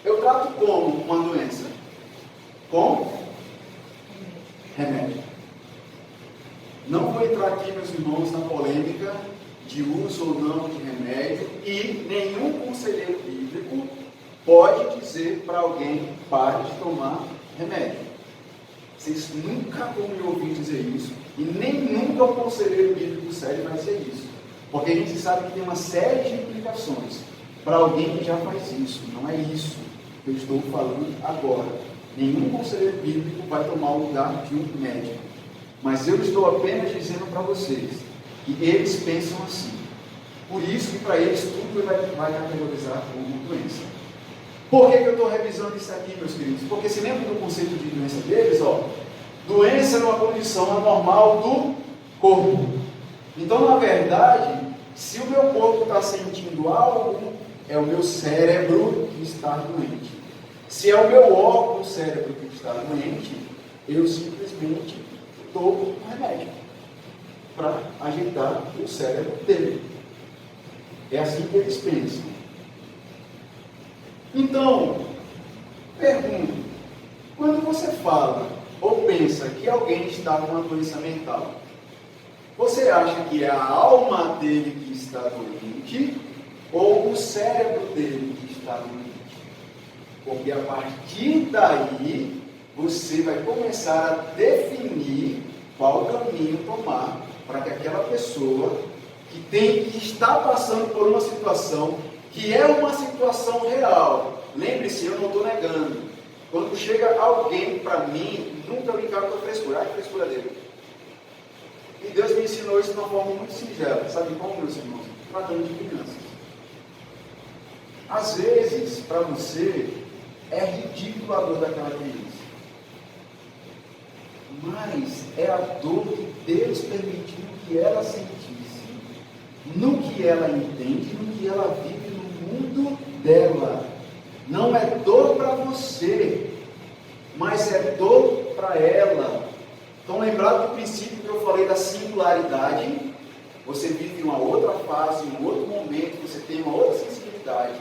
eu trato como uma doença? Com remédio. Não vou entrar aqui, meus irmãos, na polêmica de uso ou não de remédio, e nenhum conselheiro bíblico pode dizer para alguém, pare de tomar remédio. Vocês nunca vão me ouvir dizer isso, e nem nunca o conselheiro bíblico sério vai dizer isso. Porque a gente sabe que tem uma série de implicações. para alguém que já faz isso. Não é isso que eu estou falando agora. Nenhum conselheiro bíblico vai tomar o lugar de um médico. Mas eu estou apenas dizendo para vocês que eles pensam assim. Por isso que para eles tudo vai categorizar como doença. Por que eu estou revisando isso aqui, meus queridos? Porque se lembra do conceito de doença deles? Doença é uma condição anormal do corpo. Então, na verdade, se o meu corpo está sentindo algo, é o meu cérebro que está doente. Se é o meu órgão, o cérebro que está doente, eu simplesmente dou um remédio para ajeitar o cérebro dele. É assim que eles pensam. Então, pergunto, quando você fala ou pensa que alguém está com uma doença mental, você acha que é a alma dele que está doente ou o cérebro dele que está doente? Porque a partir daí, você vai começar a definir qual caminho tomar para que aquela pessoa que está passando por uma situação que é uma situação real. Lembre-se, eu não estou negando. Quando chega alguém para mim, nunca brincar com a frescura. A frescura dele. E Deus me ensinou isso de uma forma muito singela. Sabe como, meus irmãos? Tratando de crianças. Às vezes, para você, é ridículo a dor daquela criança. Mas é a dor que Deus permitiu que ela sentisse. No que ela entende, no que ela vive no mundo dela. Não é dor para você, mas é dor para ela. Então, lembrado do princípio que eu falei da singularidade, você vive uma outra fase, um outro momento, você tem uma outra sensibilidade.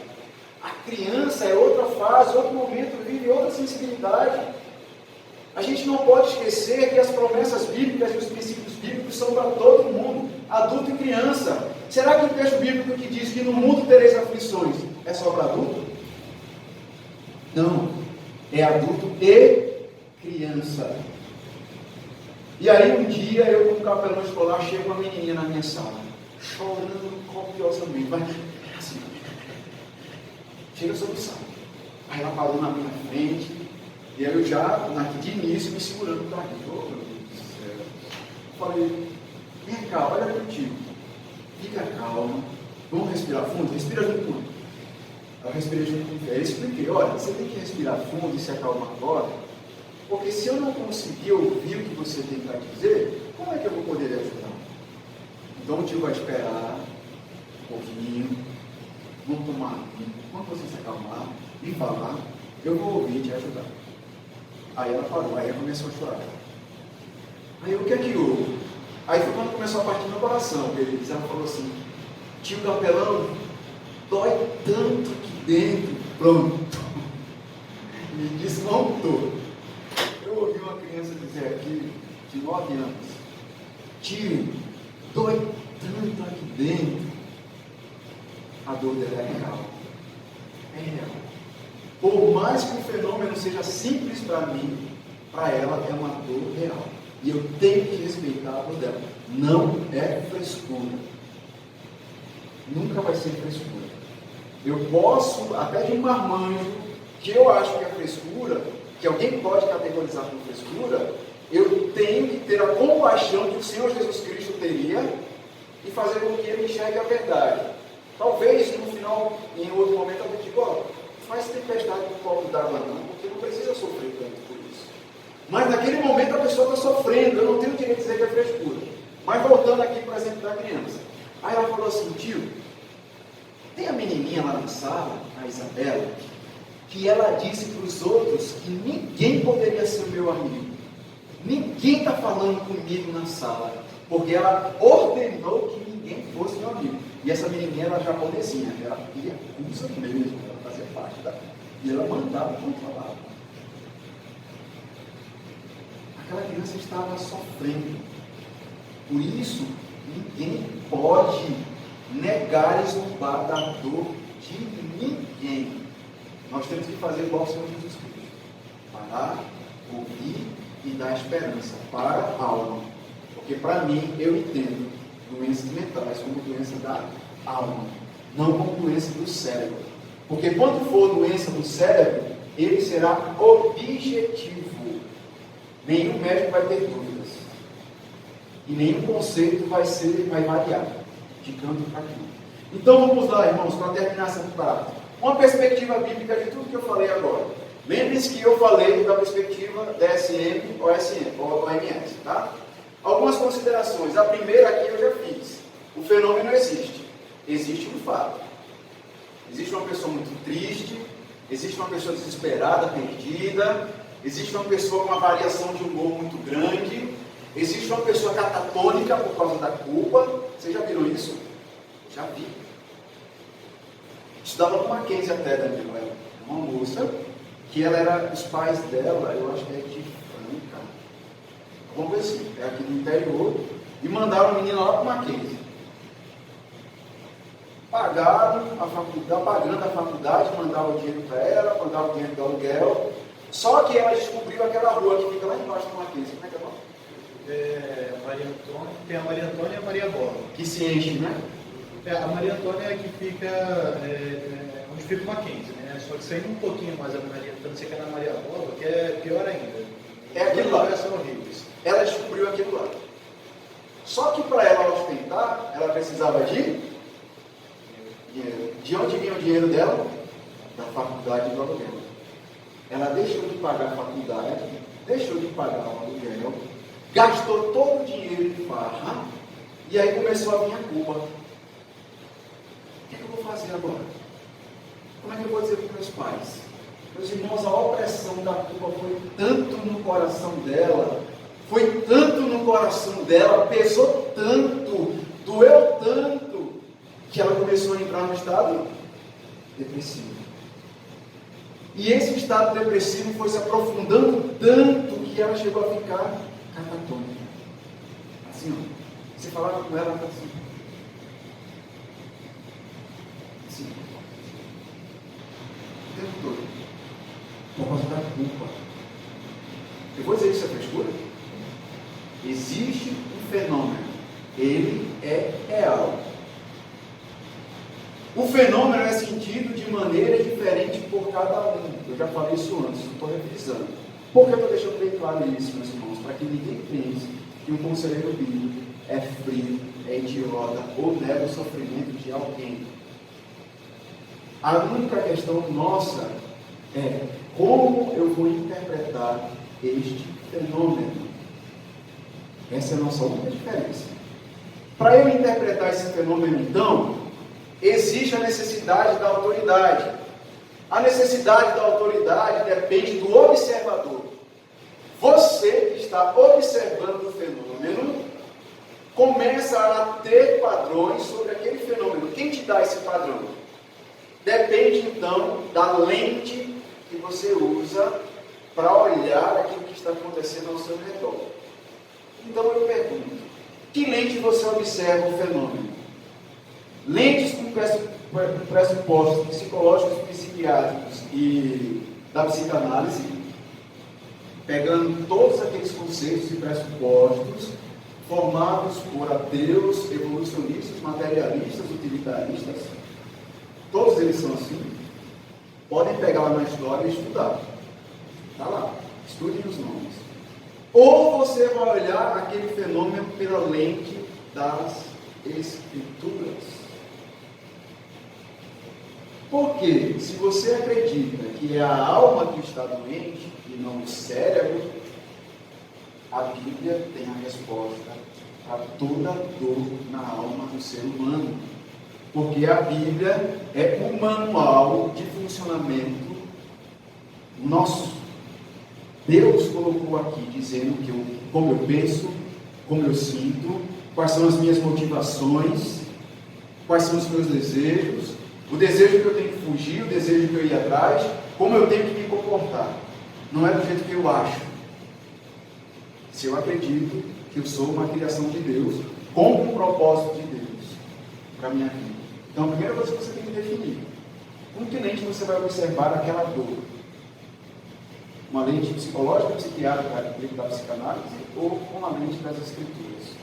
A criança é outra fase, outro momento, vive outra sensibilidade. A gente não pode esquecer que as promessas bíblicas e os princípios bíblicos são para todo mundo, adulto e criança. Será que o texto bíblico que diz que no mundo tereis aflições é só para adulto? Não, é adulto e criança. E aí um dia eu, como capelão escolar, chega uma menininha na minha sala, chorando copiosamente, mas assim, chega solução. Aí ela parou na minha frente, e aí eu já, de início, me segurando para rir. Oh, meu Deus do céu. Eu falei, vem cá, olha contigo. Fica calma, vamos respirar fundo, respira junto comigo. Eu respirei junto com ele. Eu expliquei, olha, você tem que respirar fundo e se acalmar agora, porque se eu não conseguir ouvir o que você tem para dizer, como é que eu vou poder ajudar? Então o tio vai esperar um pouquinho, vamos tomar, quando você se acalmar e falar, eu vou ouvir e te ajudar. Aí ela parou, aí ela começou a chorar. Aí o que é que houve? Aí foi quando começou a partir do meu coração, queridos. Ela falou assim, tio capelão, dói tanto aqui dentro, pronto. Me desmontou. Eu ouvi uma criança dizer aqui, de 9 anos, tio, dói tanto aqui dentro. A dor dela é real. É real. Por mais que o fenômeno seja simples para mim, para ela é uma dor real. E eu tenho que respeitar a dor dela. Não é frescura. Nunca vai ser frescura. Eu posso, até de um marmanjo, que eu acho que é frescura, que alguém pode categorizar como frescura, eu tenho que ter a compaixão que o Senhor Jesus Cristo teria e fazer com que ele enxergue a verdade. Talvez no final, em outro momento, eu diga, ó, faz tempestade com um copo d'água não, porque não precisa sofrer tanto por isso. Mas naquele momento a pessoa está sofrendo, eu não tenho direito de dizer que é frescura. Mas voltando aqui para o exemplo da criança. Aí ela falou assim, tio, tem a menininha lá na sala, a Isabela, que ela disse para os outros que ninguém poderia ser meu amigo. Ninguém está falando comigo na sala, porque ela ordenou que ninguém fosse meu amigo. E essa menininha era japonesinha, ela queria curso mesmo, ela fazia parte da... E ela mandava e controlava. Aquela criança estava sofrendo. Por isso, ninguém pode negar e zombar da dor de ninguém. Nós temos que fazer igual ao Senhor Jesus Cristo. Parar, ouvir e dar esperança para a alma. Porque para mim, eu entendo doenças mentais como doença da alma. não como doença do cérebro. Porque quando for doença do cérebro, ele será objetivo. Nenhum médico vai ter dúvidas. E nenhum conceito vai variar de canto para canto. Então vamos lá, irmãos, para terminar essa parte. Uma perspectiva bíblica de tudo que eu falei agora. Lembre-se que eu falei da perspectiva DSM ou OMS, tá? Algumas considerações. A primeira aqui eu já fiz. O fenômeno existe. Existe um fato. Existe uma pessoa muito triste, existe uma pessoa desesperada, perdida, existe uma pessoa com uma variação de humor muito grande, existe uma pessoa catatônica por causa da culpa. Vocês já viram isso? Já vi. Estudava com Mackenzie até, Danilo. Uma moça que ela era, os pais dela, eu acho que é de Franca, alguma coisa assim, é aqui do interior, e mandaram a menina lá para o Mackenzie. Pagaram a faculdade, pagando a faculdade, mandaram o dinheiro para ela, mandaram o dinheiro do aluguel. Só que ela descobriu aquela rua que fica lá embaixo do Mackenzie. Como é que é o nome? Maria Antônia, tem a Maria Antônia e a Maria Bola. Que se enche, né? A Maria Antônia é a que fica onde fica o Mackenzie, né? Só que saindo um pouquinho mais a Maria Antônia, você quer na Maria Bola, que é pior ainda. É aquilo lá. São horríveis. Ela descobriu aquilo lá. Só que para ela ostentar, ela precisava de dinheiro. De onde vinha o dinheiro dela? Da faculdade do aluguel. Ela deixou de pagar a faculdade, deixou de pagar o aluguel, gastou todo o dinheiro de farra, e aí começou a vir a culpa. O que eu vou fazer agora? Como é que eu vou dizer para os meus pais? Meus irmãos, a opressão da culpa foi tanto no coração dela, pesou tanto, doeu tanto, que ela começou a entrar no estado depressivo. E esse estado depressivo foi se aprofundando tanto que ela chegou a ficar catatônica. Assim, ó. Você falava com ela assim. Assim. O tempo todo. Por causa da culpa. Eu vou dizer isso é frescura? Existe um fenômeno. Ele é real. O fenômeno é sentido de maneira diferente por cada um. Eu já falei isso antes, não estou revisando. Por que eu estou deixando bem claro isso, meus irmãos? Para que ninguém pense que um conselheiro bíblico é frio, é idiota ou nega o sofrimento de alguém. A única questão nossa é como eu vou interpretar este fenômeno. Essa é a nossa única diferença. Para eu interpretar esse fenômeno, então, existe a necessidade da autoridade. A necessidade da autoridade depende do observador. Você que está observando o fenômeno, começa a ter padrões sobre aquele fenômeno. Quem te dá esse padrão? Depende, então, da lente que você usa para olhar aquilo que está acontecendo ao seu redor. Então eu pergunto, que lente você observa o fenômeno? Lentes com pressupostos psicológicos, psiquiátricos e da psicanálise, pegando todos aqueles conceitos e pressupostos formados por ateus, evolucionistas, materialistas, utilitaristas, todos eles são assim. Podem pegar lá na história e estudar. Está lá, estudem os nomes. Ou você vai olhar aquele fenômeno pela lente das Escrituras. Porque se você acredita que é a alma que está doente e não o cérebro, a Bíblia tem a resposta para toda dor na alma do ser humano. Porque a Bíblia é um manual de funcionamento nosso. Deus colocou aqui dizendo como eu penso, como eu sinto, quais são as minhas motivações, quais são os meus desejos, o desejo que eu tenho que fugir, o desejo que eu ir atrás, como eu tenho que me comportar. Não é do jeito que eu acho. Se eu acredito que eu sou uma criação de Deus, com um propósito de Deus para a minha vida. Então, a primeira coisa que você tem que definir, com que lente você vai observar aquela dor? Uma lente psicológica, psiquiátrica, da psicanálise, ou uma lente das Escrituras?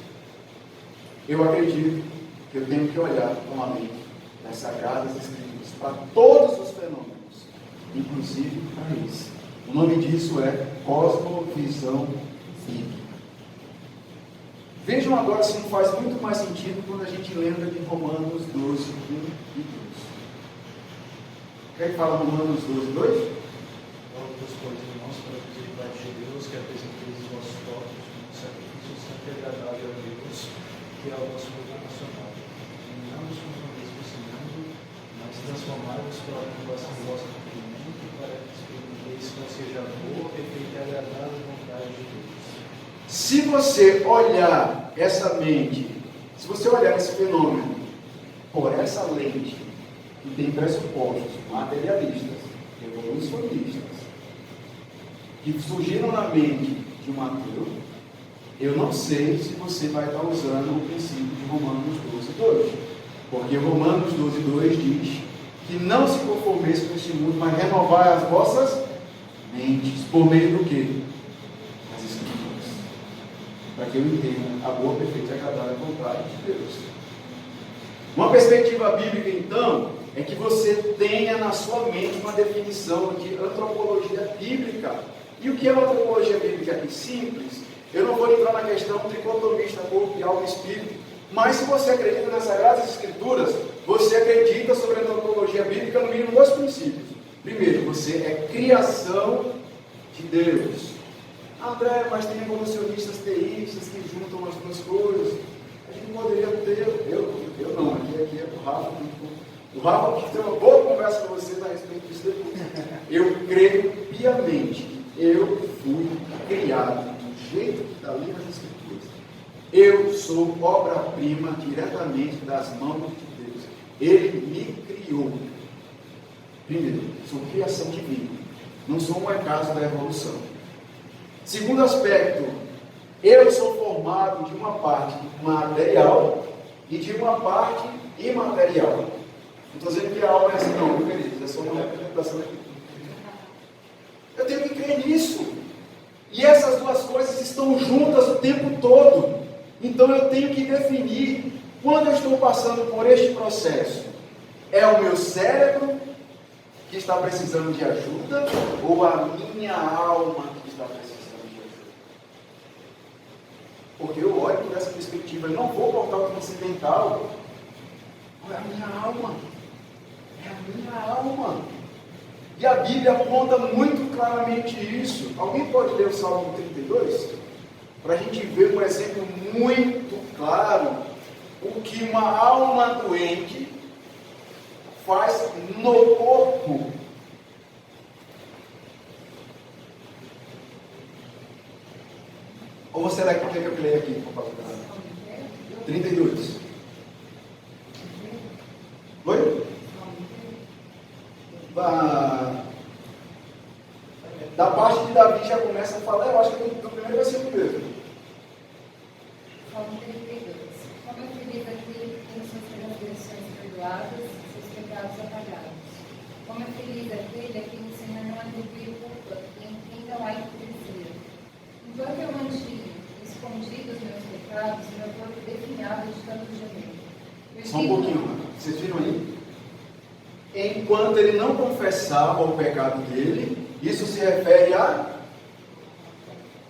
Eu acredito que eu tenho que olhar com a lente das Sagradas Escrituras para todos os fenômenos, inclusive para esse. O nome disso é cosmovisão bíblica. Vejam agora se não faz muito mais sentido quando a gente lembra de Romanos 12, 1 e 2. Quer que fala Romanos 12, 2? Outras coisas, irmãos, para a misericórdia de Deus, que apresenteis os vossos corpos como sacrifício santo e agradável a Deus, que é o vosso culto nacional. E não nos conformeis com esse mundo, mas transformai-vos pela renovação do vosso entendimento, para que experimenteis qual seja a boa, perfeita e agradável vontade de Deus. Se você olhar essa mente, se você olhar esse fenômeno por essa lente, que tem pressupostos materialistas, evolucionistas, que surgiram na mente de um ateu, eu não sei se você vai estar usando o princípio de Romanos 12, 2. Porque Romanos 12, 2 diz que não se conformeis com este mundo, mas renovar as vossas mentes. Por meio do quê? Das Escrituras. Para que eu entenda a boa, perfeita e agradável vontade de Deus. Uma perspectiva bíblica, então, é que você tenha na sua mente uma definição de antropologia bíblica. E o que é uma antropologia bíblica aqui? Simples. Eu não vou entrar na questão tricotomista, corpo e alma e espírito, mas se você acredita nas Sagradas Escrituras, você acredita sobre a antropologia bíblica no mínimo dois princípios. Primeiro, você é criação de Deus. André, mas tem evolucionistas teístas que juntam as duas coisas. A gente poderia ter, eu não, aqui é o Rafa. O Rafa que tem uma boa conversa com vocês a respeito disso depois. Eu creio piamente que eu fui criado do jeito que está ali nas Escrituras. Eu sou obra-prima diretamente das mãos de Deus. Ele me criou. Primeiro, sou criação divina. Não sou um acaso da evolução. Segundo aspecto, eu sou formado de uma parte material e de uma parte imaterial. Não estou dizendo que a alma é assim, não, meu querido, é só uma representação aqui. Eu tenho que crer nisso. E essas duas coisas estão juntas o tempo todo. Então eu tenho que definir quando eu estou passando por este processo. É o meu cérebro que está precisando de ajuda ou a minha alma que está precisando de ajuda? Porque eu olho por essa perspectiva, eu não vou colocar o transcendental. É a minha alma. É a minha alma. E a Bíblia aponta muito claramente isso. Alguém pode ler o Salmo 32? Para a gente ver um exemplo muito claro o que uma alma doente faz no corpo. Ou você vai quer que eu leia aqui, por favor? 32. Oi? Da parte de Davi já começa a falar, eu acho que do primeiro versículo mesmo. Salmo 32. Como é feliz aquele que tem suas transgressões perdoadas e seus pecados apagados. Como é feliz aquele a quem o Senhor não atribui culpa e em quem não há hipocrisia. Enquanto eu mantinha escondidos meus pecados, meu corpo definhava de tanto gemer. Só um pouquinho, vocês viram aí? Enquanto ele não confessava o pecado dele, isso se refere a...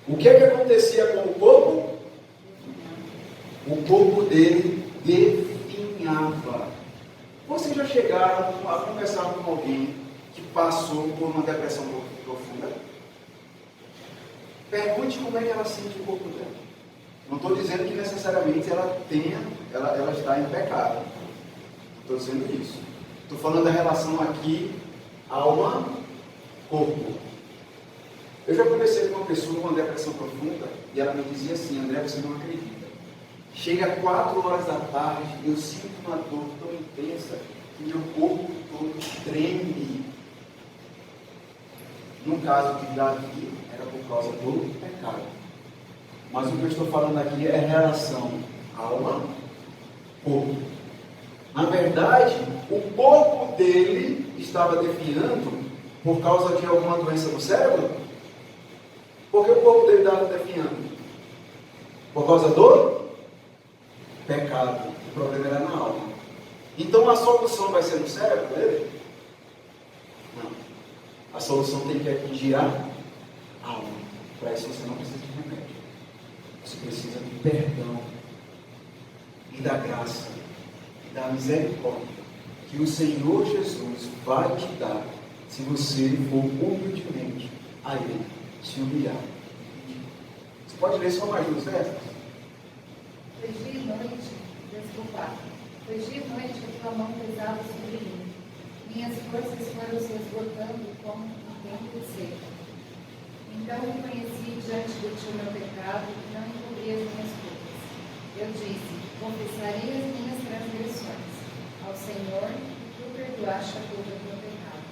O que é que acontecia com o corpo? O corpo dele definhava. Vocês já chegaram a conversar com alguém que passou por uma depressão profunda? Pergunte como é que ela sente o corpo dela. Não estou dizendo que necessariamente ela está em pecado. Estou dizendo isso. Estou falando da relação aqui, alma-corpo. Eu já conversei com uma pessoa com uma depressão profunda e ela me dizia assim: André, você não acredita. Chega 4 horas da tarde, eu sinto uma dor tão intensa que meu corpo todo treme. No caso de Davi, era por causa do pecado. Mas o que eu estou falando aqui é relação alma-corpo. Na verdade, o corpo dele estava definhando por causa de alguma doença do cérebro? Por que o corpo dele estava definhando? Por causa do pecado. O problema era na alma. Então a solução vai ser no cérebro dele? Não. A solução tem que atingir a alma. Para isso você não precisa de remédio. Você precisa do perdão e da graça e da misericórdia que o Senhor Jesus vai te dar se você for humildemente a Ele, se humilhar. Você pode ler só mais 2 versos? Foi dia e noite, foi dia e noite que tua mão pesava sobre mim. Minhas forças foram se esgotando como um tempo seco. Então reconheci diante de ti o meu pecado e não encobri as minhas culpas. Eu disse, confessarei as minhas transgressões ao Senhor e tu perdoaste a culpa do meu pecado.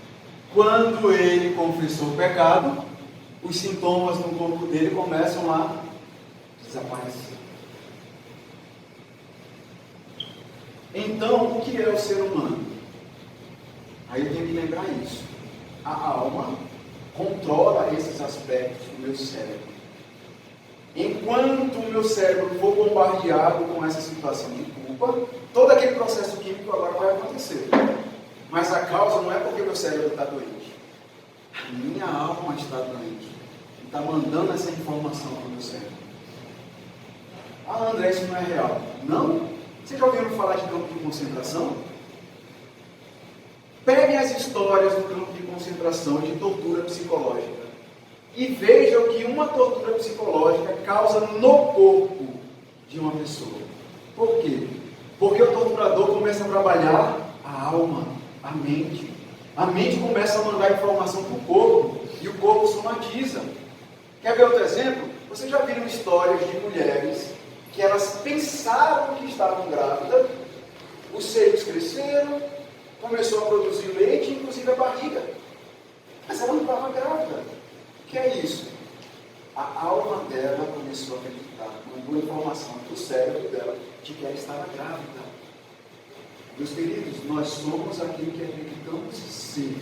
Quando ele confessou o pecado, os sintomas no corpo dele começam a desaparecer. Então, o que é o ser humano? Aí eu tenho que lembrar isso. A alma controla esses aspectos do meu cérebro. Enquanto o meu cérebro for bombardeado com essa situação de culpa, todo aquele processo químico agora vai acontecer. Mas a causa não é porque meu cérebro está doente. A minha alma está doente. E está mandando essa informação para o meu cérebro. Ah, André, isso não é real. Não? Vocês já ouviram falar de campo de concentração? Peguem as histórias do campo de concentração e de tortura psicológica e vejam que uma tortura psicológica causa no corpo de uma pessoa. Por quê? Porque o torturador começa a trabalhar a alma, a mente. A mente começa a mandar informação para o corpo e o corpo somatiza. Quer ver outro exemplo? Vocês já viram histórias de mulheres que elas pensaram que estavam grávidas, os seios cresceram, começou a produzir leite, inclusive a barriga. Mas ela não estava grávida. O que é isso? A alma dela começou a acreditar, mandou informação para o cérebro dela de que ela estava grávida. Meus queridos, nós somos aquilo que acreditamos ser.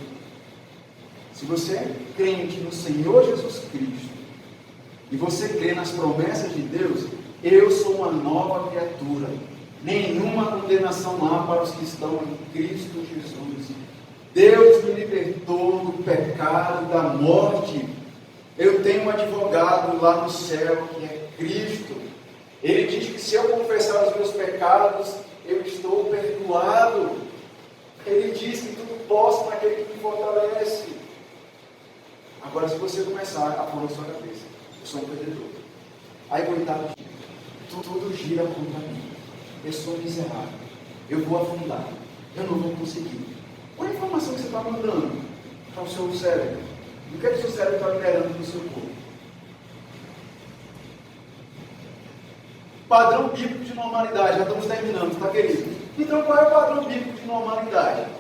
Se você é crente no Senhor Jesus Cristo, e você crê nas promessas de Deus, eu sou uma nova criatura. Nenhuma condenação há para os que estão em Cristo Jesus. Deus me libertou do pecado, da morte. Eu tenho um advogado lá no céu, que é Cristo. Ele diz que se eu confessar os meus pecados, eu estou perdoado. Ele diz que tudo posso naquele que me fortalece. Agora, se você começar a pôr na sua cabeça, eu sou um perdedor. Aí, coitado de mim, tudo gira contra mim. Eu sou miserável. Eu vou afundar. Eu não vou conseguir. Qual é a informação que você está mandando para o seu cérebro? O que é que o seu cérebro está liberando no seu corpo? Padrão bíblico de normalidade. Já estamos terminando, tá, querido? Então, qual é o padrão bíblico de normalidade?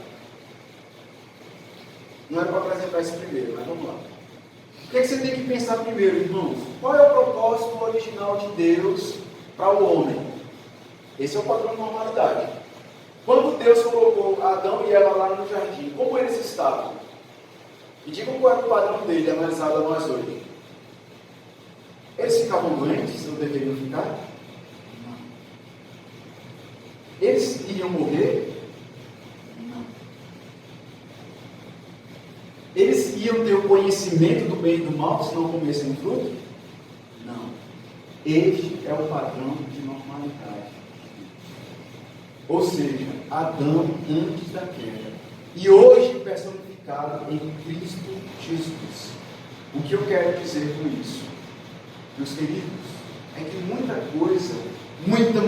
Não era para apresentar isso primeiro, mas vamos lá. O que é que você tem que pensar primeiro, irmãos? Qual é o propósito original de Deus para o homem? Esse é o padrão de normalidade. Quando Deus colocou Adão e Eva lá no jardim, como eles estavam? E digam qual era o padrão dele, analisado a nós hoje. Eles ficavam doentes, não deveriam ficar? Não. Eles iriam morrer? Não. Eles iam ter o conhecimento do bem e do mal se não comessem fruto? Não. Este é o padrão de normalidade. Ou seja, Adão antes da queda. E hoje personificado em Cristo Jesus. O que eu quero dizer com isso? Meus queridos, é que muita coisa, muita,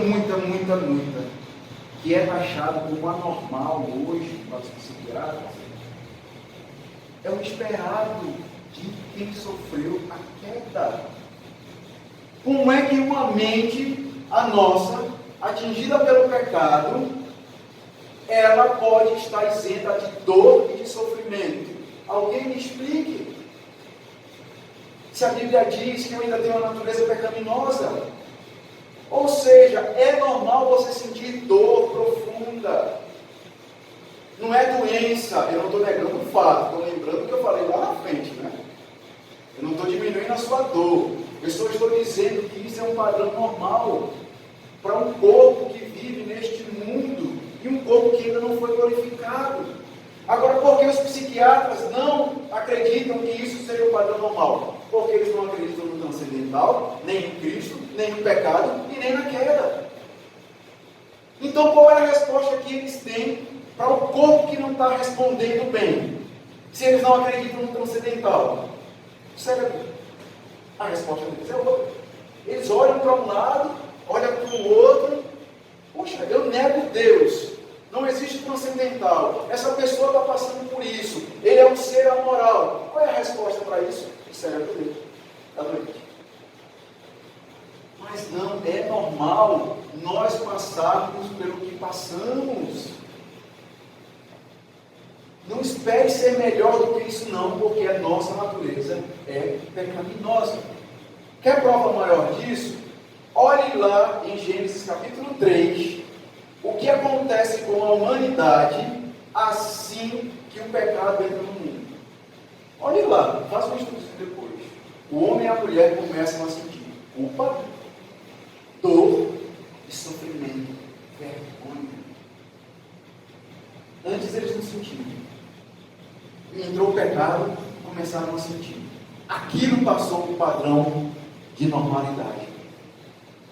que é taxado como anormal hoje para os psiquiatras, é o esperado de quem sofreu a queda. Como é que uma mente, a nossa, atingida pelo pecado, ela pode estar isenta de dor e de sofrimento? Alguém me explique. Se a Bíblia diz que eu ainda tenho uma natureza pecaminosa, ou seja, é normal você sentir dor profunda. Não é doença, eu não estou negando o fato, estou lembrando o que eu falei lá na frente, né? Eu não estou diminuindo a sua dor, eu só estou dizendo que isso é um padrão normal para um corpo que vive neste mundo e um corpo que ainda não foi glorificado. Agora, por que os psiquiatras não acreditam que isso seja o padrão normal? Porque eles não acreditam no transcendental, nem em Cristo, nem no pecado e nem na queda. Então, qual é a resposta que eles têm para o corpo que não está respondendo bem? Se eles não acreditam no transcendental, o cérebro. A resposta deles é outra. Eles olham para um lado, olham para o outro. Poxa, eu nego Deus. Não existe transcendental. Essa pessoa está passando por isso. Ele é um ser amoral. Qual é a resposta para isso? O cérebro dele está doente. Mas não é normal nós passarmos pelo que passamos. Não espere ser melhor do que isso não, porque a nossa natureza é pecaminosa. Quer prova maior disso? Olhe lá em Gênesis capítulo 3, o que acontece com a humanidade assim que o pecado entra no mundo. Olhe lá, faça um estudo depois. O homem e a mulher começam a sentir culpa, dor e sofrimento, vergonha. Antes eles não sentiam. Entrou o pecado, começaram a sentir. Aquilo passou para o padrão de normalidade.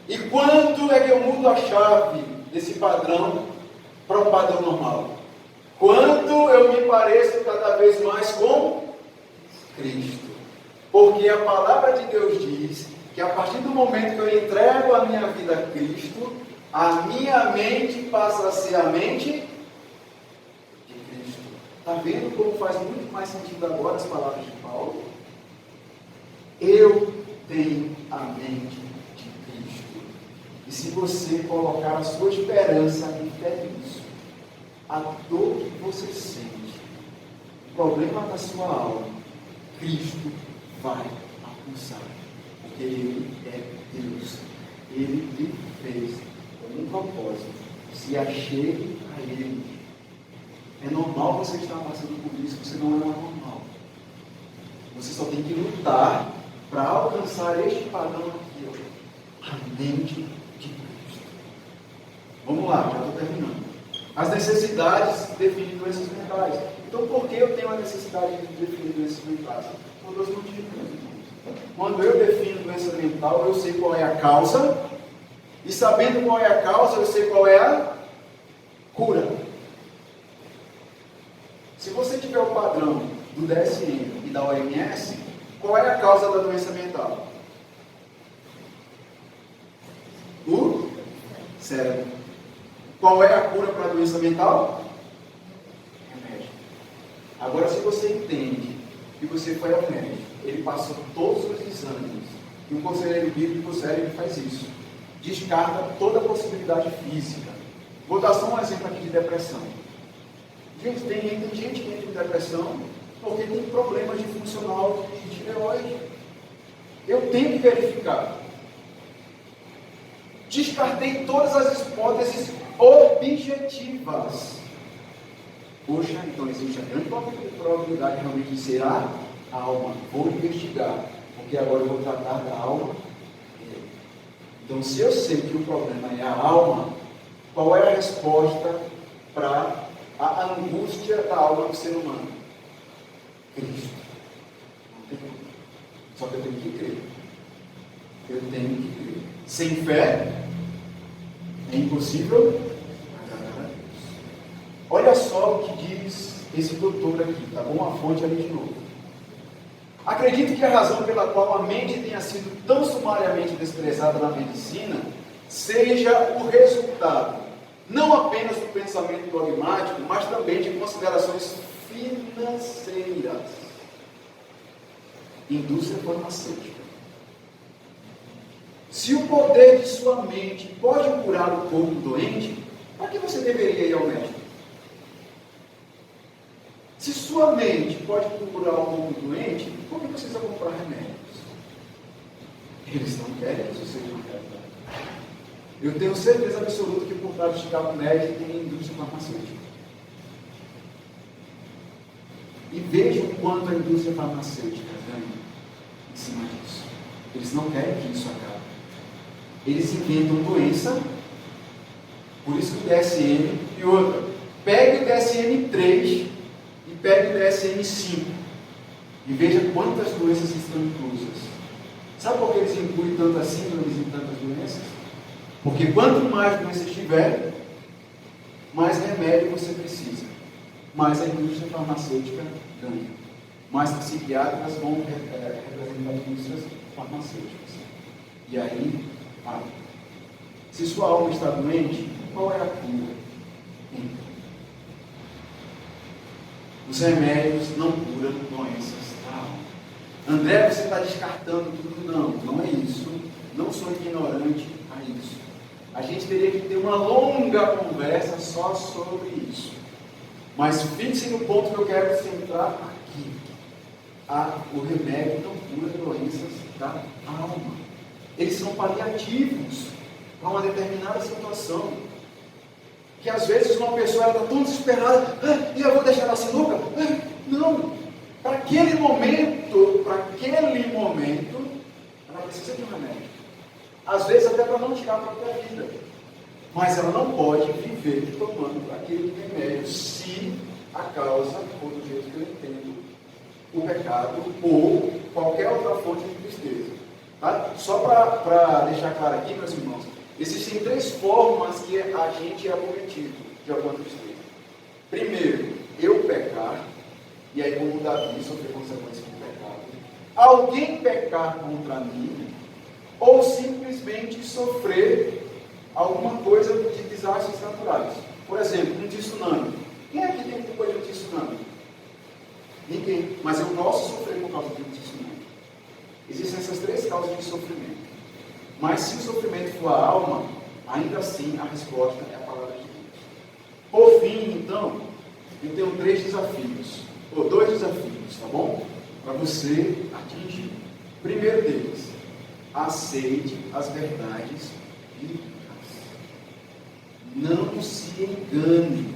E quando é que eu mudo a chave desse padrão para o padrão normal? Quando eu me pareço cada vez mais com Cristo. Porque a palavra de Deus diz que a partir do momento que eu entrego a minha vida a Cristo, a minha mente passa a ser a mente. Está vendo como faz muito mais sentido agora as palavras de Paulo? Eu tenho a mente de Cristo. E se você colocar a sua esperança em fé nisso, a dor que você sente, o problema da sua alma, Cristo vai alcançar. Porque Ele é Deus. Ele lhe fez com um propósito. Se achegue a Ele. É normal você estar passando por isso, você não é normal. Você só tem que lutar para alcançar este padrão aqui, ó, a mente de Cristo. Vamos lá, já estou terminando. As necessidades definem doenças mentais. Então, por que eu tenho a necessidade de definir doenças mentais? Por dois motivos. Quando eu defino doença mental, eu sei qual é a causa, e sabendo qual é a causa, eu sei qual é a cura. Se você tiver o padrão do DSM e da OMS, qual é a causa da doença mental? O cérebro. Qual é a cura para a doença mental? Remédio. Agora, se você entende que você foi ao médico, ele passou todos os exames, e o conselheiro bíblico sério faz isso, descarta toda a possibilidade física. Vou dar só um exemplo aqui de depressão. Gente, tem gente que entra em depressão porque tem problemas de funcional de tireoide. Eu tenho que verificar. Descartei todas as hipóteses objetivas. Poxa, então existe a grande probabilidade realmente de ser a alma. Vou investigar, porque agora eu vou tratar da alma. Então, se eu sei que o problema é a alma, qual é a resposta para a angústia da alma do ser humano? Cristo. Não tem como. Só que eu tenho que crer. Eu tenho que crer. Sem fé é impossível agradar a Deus. Olha só o que diz esse doutor aqui, tá bom? A fonte ali de novo. Acredito que a razão pela qual a mente tenha sido tão sumariamente desprezada na medicina seja o resultado não apenas do pensamento dogmático, mas também de considerações financeiras. Indústria farmacêutica. Se o poder de sua mente pode curar o corpo doente, para que você deveria ir ao médico? Se sua mente pode curar o corpo doente, por que precisa comprar remédios? Eles não querem que isso seja uma realidade. Eu tenho certeza absoluta que por trás de Chicago Med tem indústria farmacêutica. E vejam quanto a indústria farmacêutica ganha em cima disso. Eles não querem que isso acabe. Eles inventam doença, por isso que o DSM e E outra, pegue o DSM-3 e pegue o DSM-5 e veja quantas doenças estão inclusas. Sabe por que eles incluem tantas síndromes e tantas doenças? Porque quanto mais doenças tiver, mais remédio você precisa, mais a indústria farmacêutica ganha, mais psiquiatras vão representar indústrias farmacêuticas. E aí, se sua alma está doente, qual é a cura? Os remédios não curam doenças da alma. André, você está descartando tudo? Não, não é isso. Não sou ignorante a isso. A gente teria que ter uma longa conversa só sobre isso. Mas fixe no ponto que eu quero centrar aqui. O remédio não cura doenças da alma. Eles são paliativos para uma determinada situação. Que às vezes uma pessoa está tão desesperada, e eu vou deixar ela assim louca? Não. Para aquele momento, ela precisa de um remédio. Às vezes até para não tirar a própria vida. Mas ela não pode viver tomando aquele remédio se a causa, ou do jeito que eu entendo, o pecado ou qualquer outra fonte de tristeza. Tá? Só para deixar claro aqui, meus irmãos, existem 3 formas que a gente é acometido de alguma tristeza. Primeiro, eu pecar, e aí como Davi sofrer consequências do pecado. Alguém pecar contra mim, ou simplesmente sofrer alguma coisa de desastres naturais. Por exemplo, um tsunami. Quem aqui tem culpa de um tsunami? Ninguém. Mas eu posso sofrer por causa de um tsunami. Existem essas 3 causas de sofrimento. Mas se o sofrimento for a alma, ainda assim a resposta é a palavra de Deus. Por fim, então, eu tenho 3 desafios, ou 2 desafios, tá bom? Para você atingir. Primeiro deles, aceite as verdades bíblicas. Não se engane.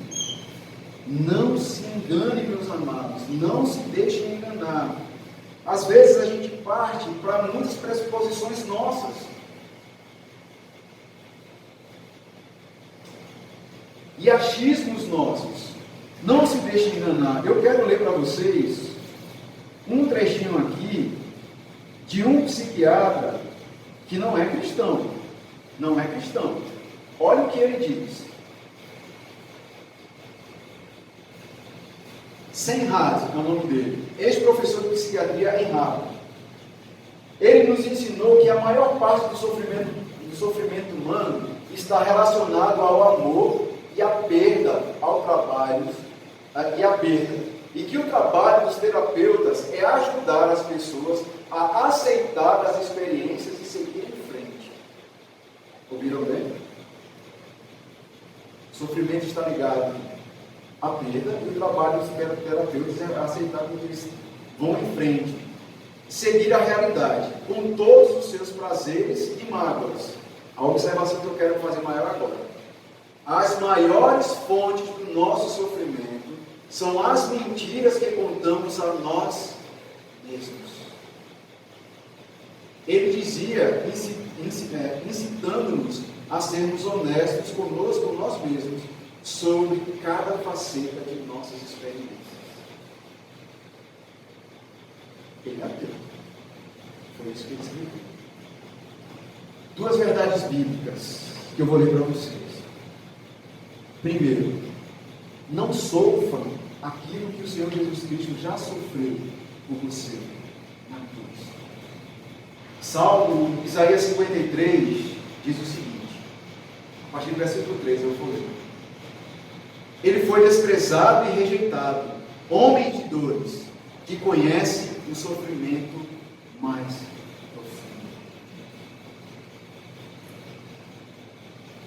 Não se engane, meus amados. Não se deixe enganar. Às vezes a gente parte para muitas pressuposições nossas. E achismos nossos. Não se deixe enganar. Eu quero ler para vocês um trechinho aqui de um psiquiatra que não é cristão. Não é cristão. Olha o que ele diz. Senhard é o nome dele. Ex-professor de psiquiatria em Harvard. Ele nos ensinou que a maior parte do sofrimento humano está relacionado ao amor e à perda ao trabalho e que o trabalho dos terapeutas é ajudar as pessoas a aceitar as experiências e seguir em frente. Ouviram bem? O sofrimento está ligado à perda e o trabalho dos terapeutas é aceitar que eles vão em frente, seguir a realidade com todos os seus prazeres e mágoas. A observação que eu quero fazer maior agora. As maiores fontes do nosso sofrimento são as mentiras que contamos a nós mesmos. Ele dizia, incitando-nos a sermos honestos conosco, nós mesmos, sobre cada faceta de nossas experiências. Ele ateu. Foi isso que ele escreveu. 2 verdades bíblicas que eu vou ler para vocês. Primeiro, não sofra aquilo que o Senhor Jesus Cristo já sofreu por você na cruz. Salmo, Isaías 53, diz o seguinte, a partir do versículo 3, eu vou ler. Ele foi desprezado e rejeitado, homem de dores, que conhece o sofrimento mais profundo.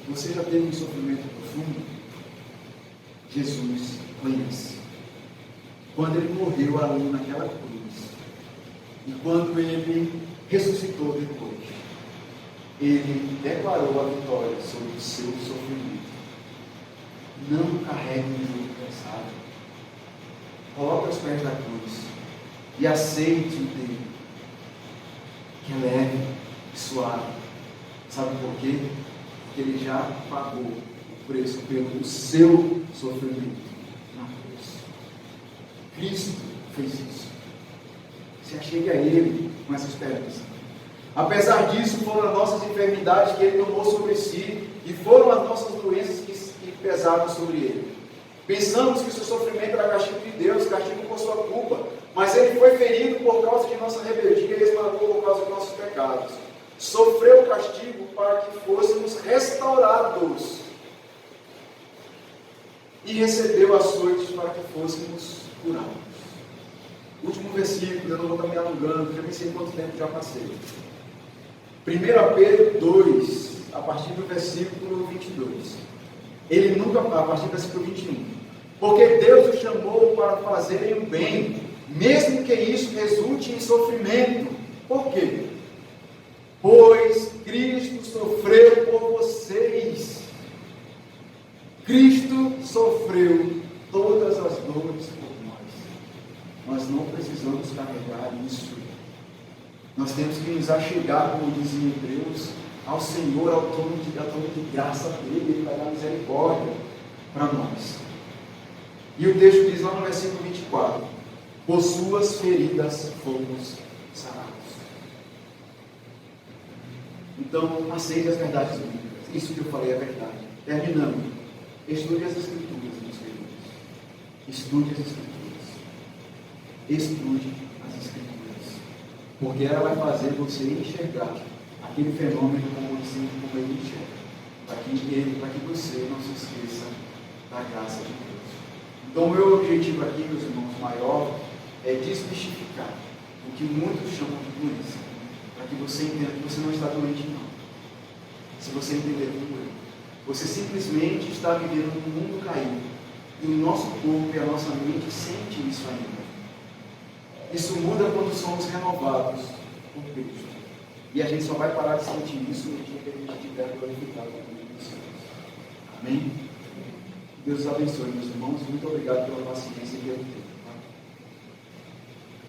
Você já teve um sofrimento profundo? Jesus conhece. Quando ele morreu ali naquela cruz, e quando ele ressuscitou depois, ele declarou a vitória sobre o seu sofrimento. Não carregue um jugo pesado. Coloque aos pés da cruz e aceite o dele, que é leve e suave. Sabe por quê? Porque ele já pagou o preço pelo seu sofrimento na cruz. Cristo fez isso. Se achegue a Ele com essa esperança. Apesar disso, foram as nossas enfermidades que Ele tomou sobre si e foram as nossas doenças que pesaram sobre Ele. Pensamos que o seu sofrimento era castigo de Deus, castigo por sua culpa, mas Ele foi ferido por causa de nossa rebeldia e esmagou por causa de nossos pecados. Sofreu o castigo para que fôssemos restaurados e recebeu açoites para que fôssemos curados. Último versículo, eu não vou estar me alongando, já nem sei quanto tempo já passei. 1 Pedro 2, a partir do versículo 22. Ele nunca, a partir do versículo 21. Porque Deus o chamou para fazerem o bem, mesmo que isso resulte em sofrimento. Por quê? Pois Cristo sofreu por vocês. Cristo sofreu todas as dores por nós. Nós não precisamos carregar isso. Nós temos que nos achegar, como dizem Hebreus, ao Senhor, ao trono de graça dele, Ele vai dar misericórdia para nós. E o texto diz lá no versículo 24: por suas feridas fomos sarados. Então, aceite as verdades bíblicas. Isso que eu falei é verdade. Terminando. Estude as Escrituras, meus queridos. Estude as Escrituras. Estude as Escrituras. Porque ela vai fazer você enxergar aquele fenômeno como ele enxerga. Para que você não se esqueça da graça de Deus. Então, o meu objetivo aqui, meus irmãos, maior é desmistificar o que muitos chamam de doença. Para que você entenda que você não está doente, não. Se você entender como eu, você simplesmente está vivendo num mundo caído. E o nosso corpo e a nossa mente sentem isso ainda. Isso muda quando somos renovados por Cristo. E a gente só vai parar de sentir isso no dia que a gente estiver glorificado com Deus. Amém? Deus os abençoe, meus irmãos. Muito obrigado pela paciência e pelo tempo.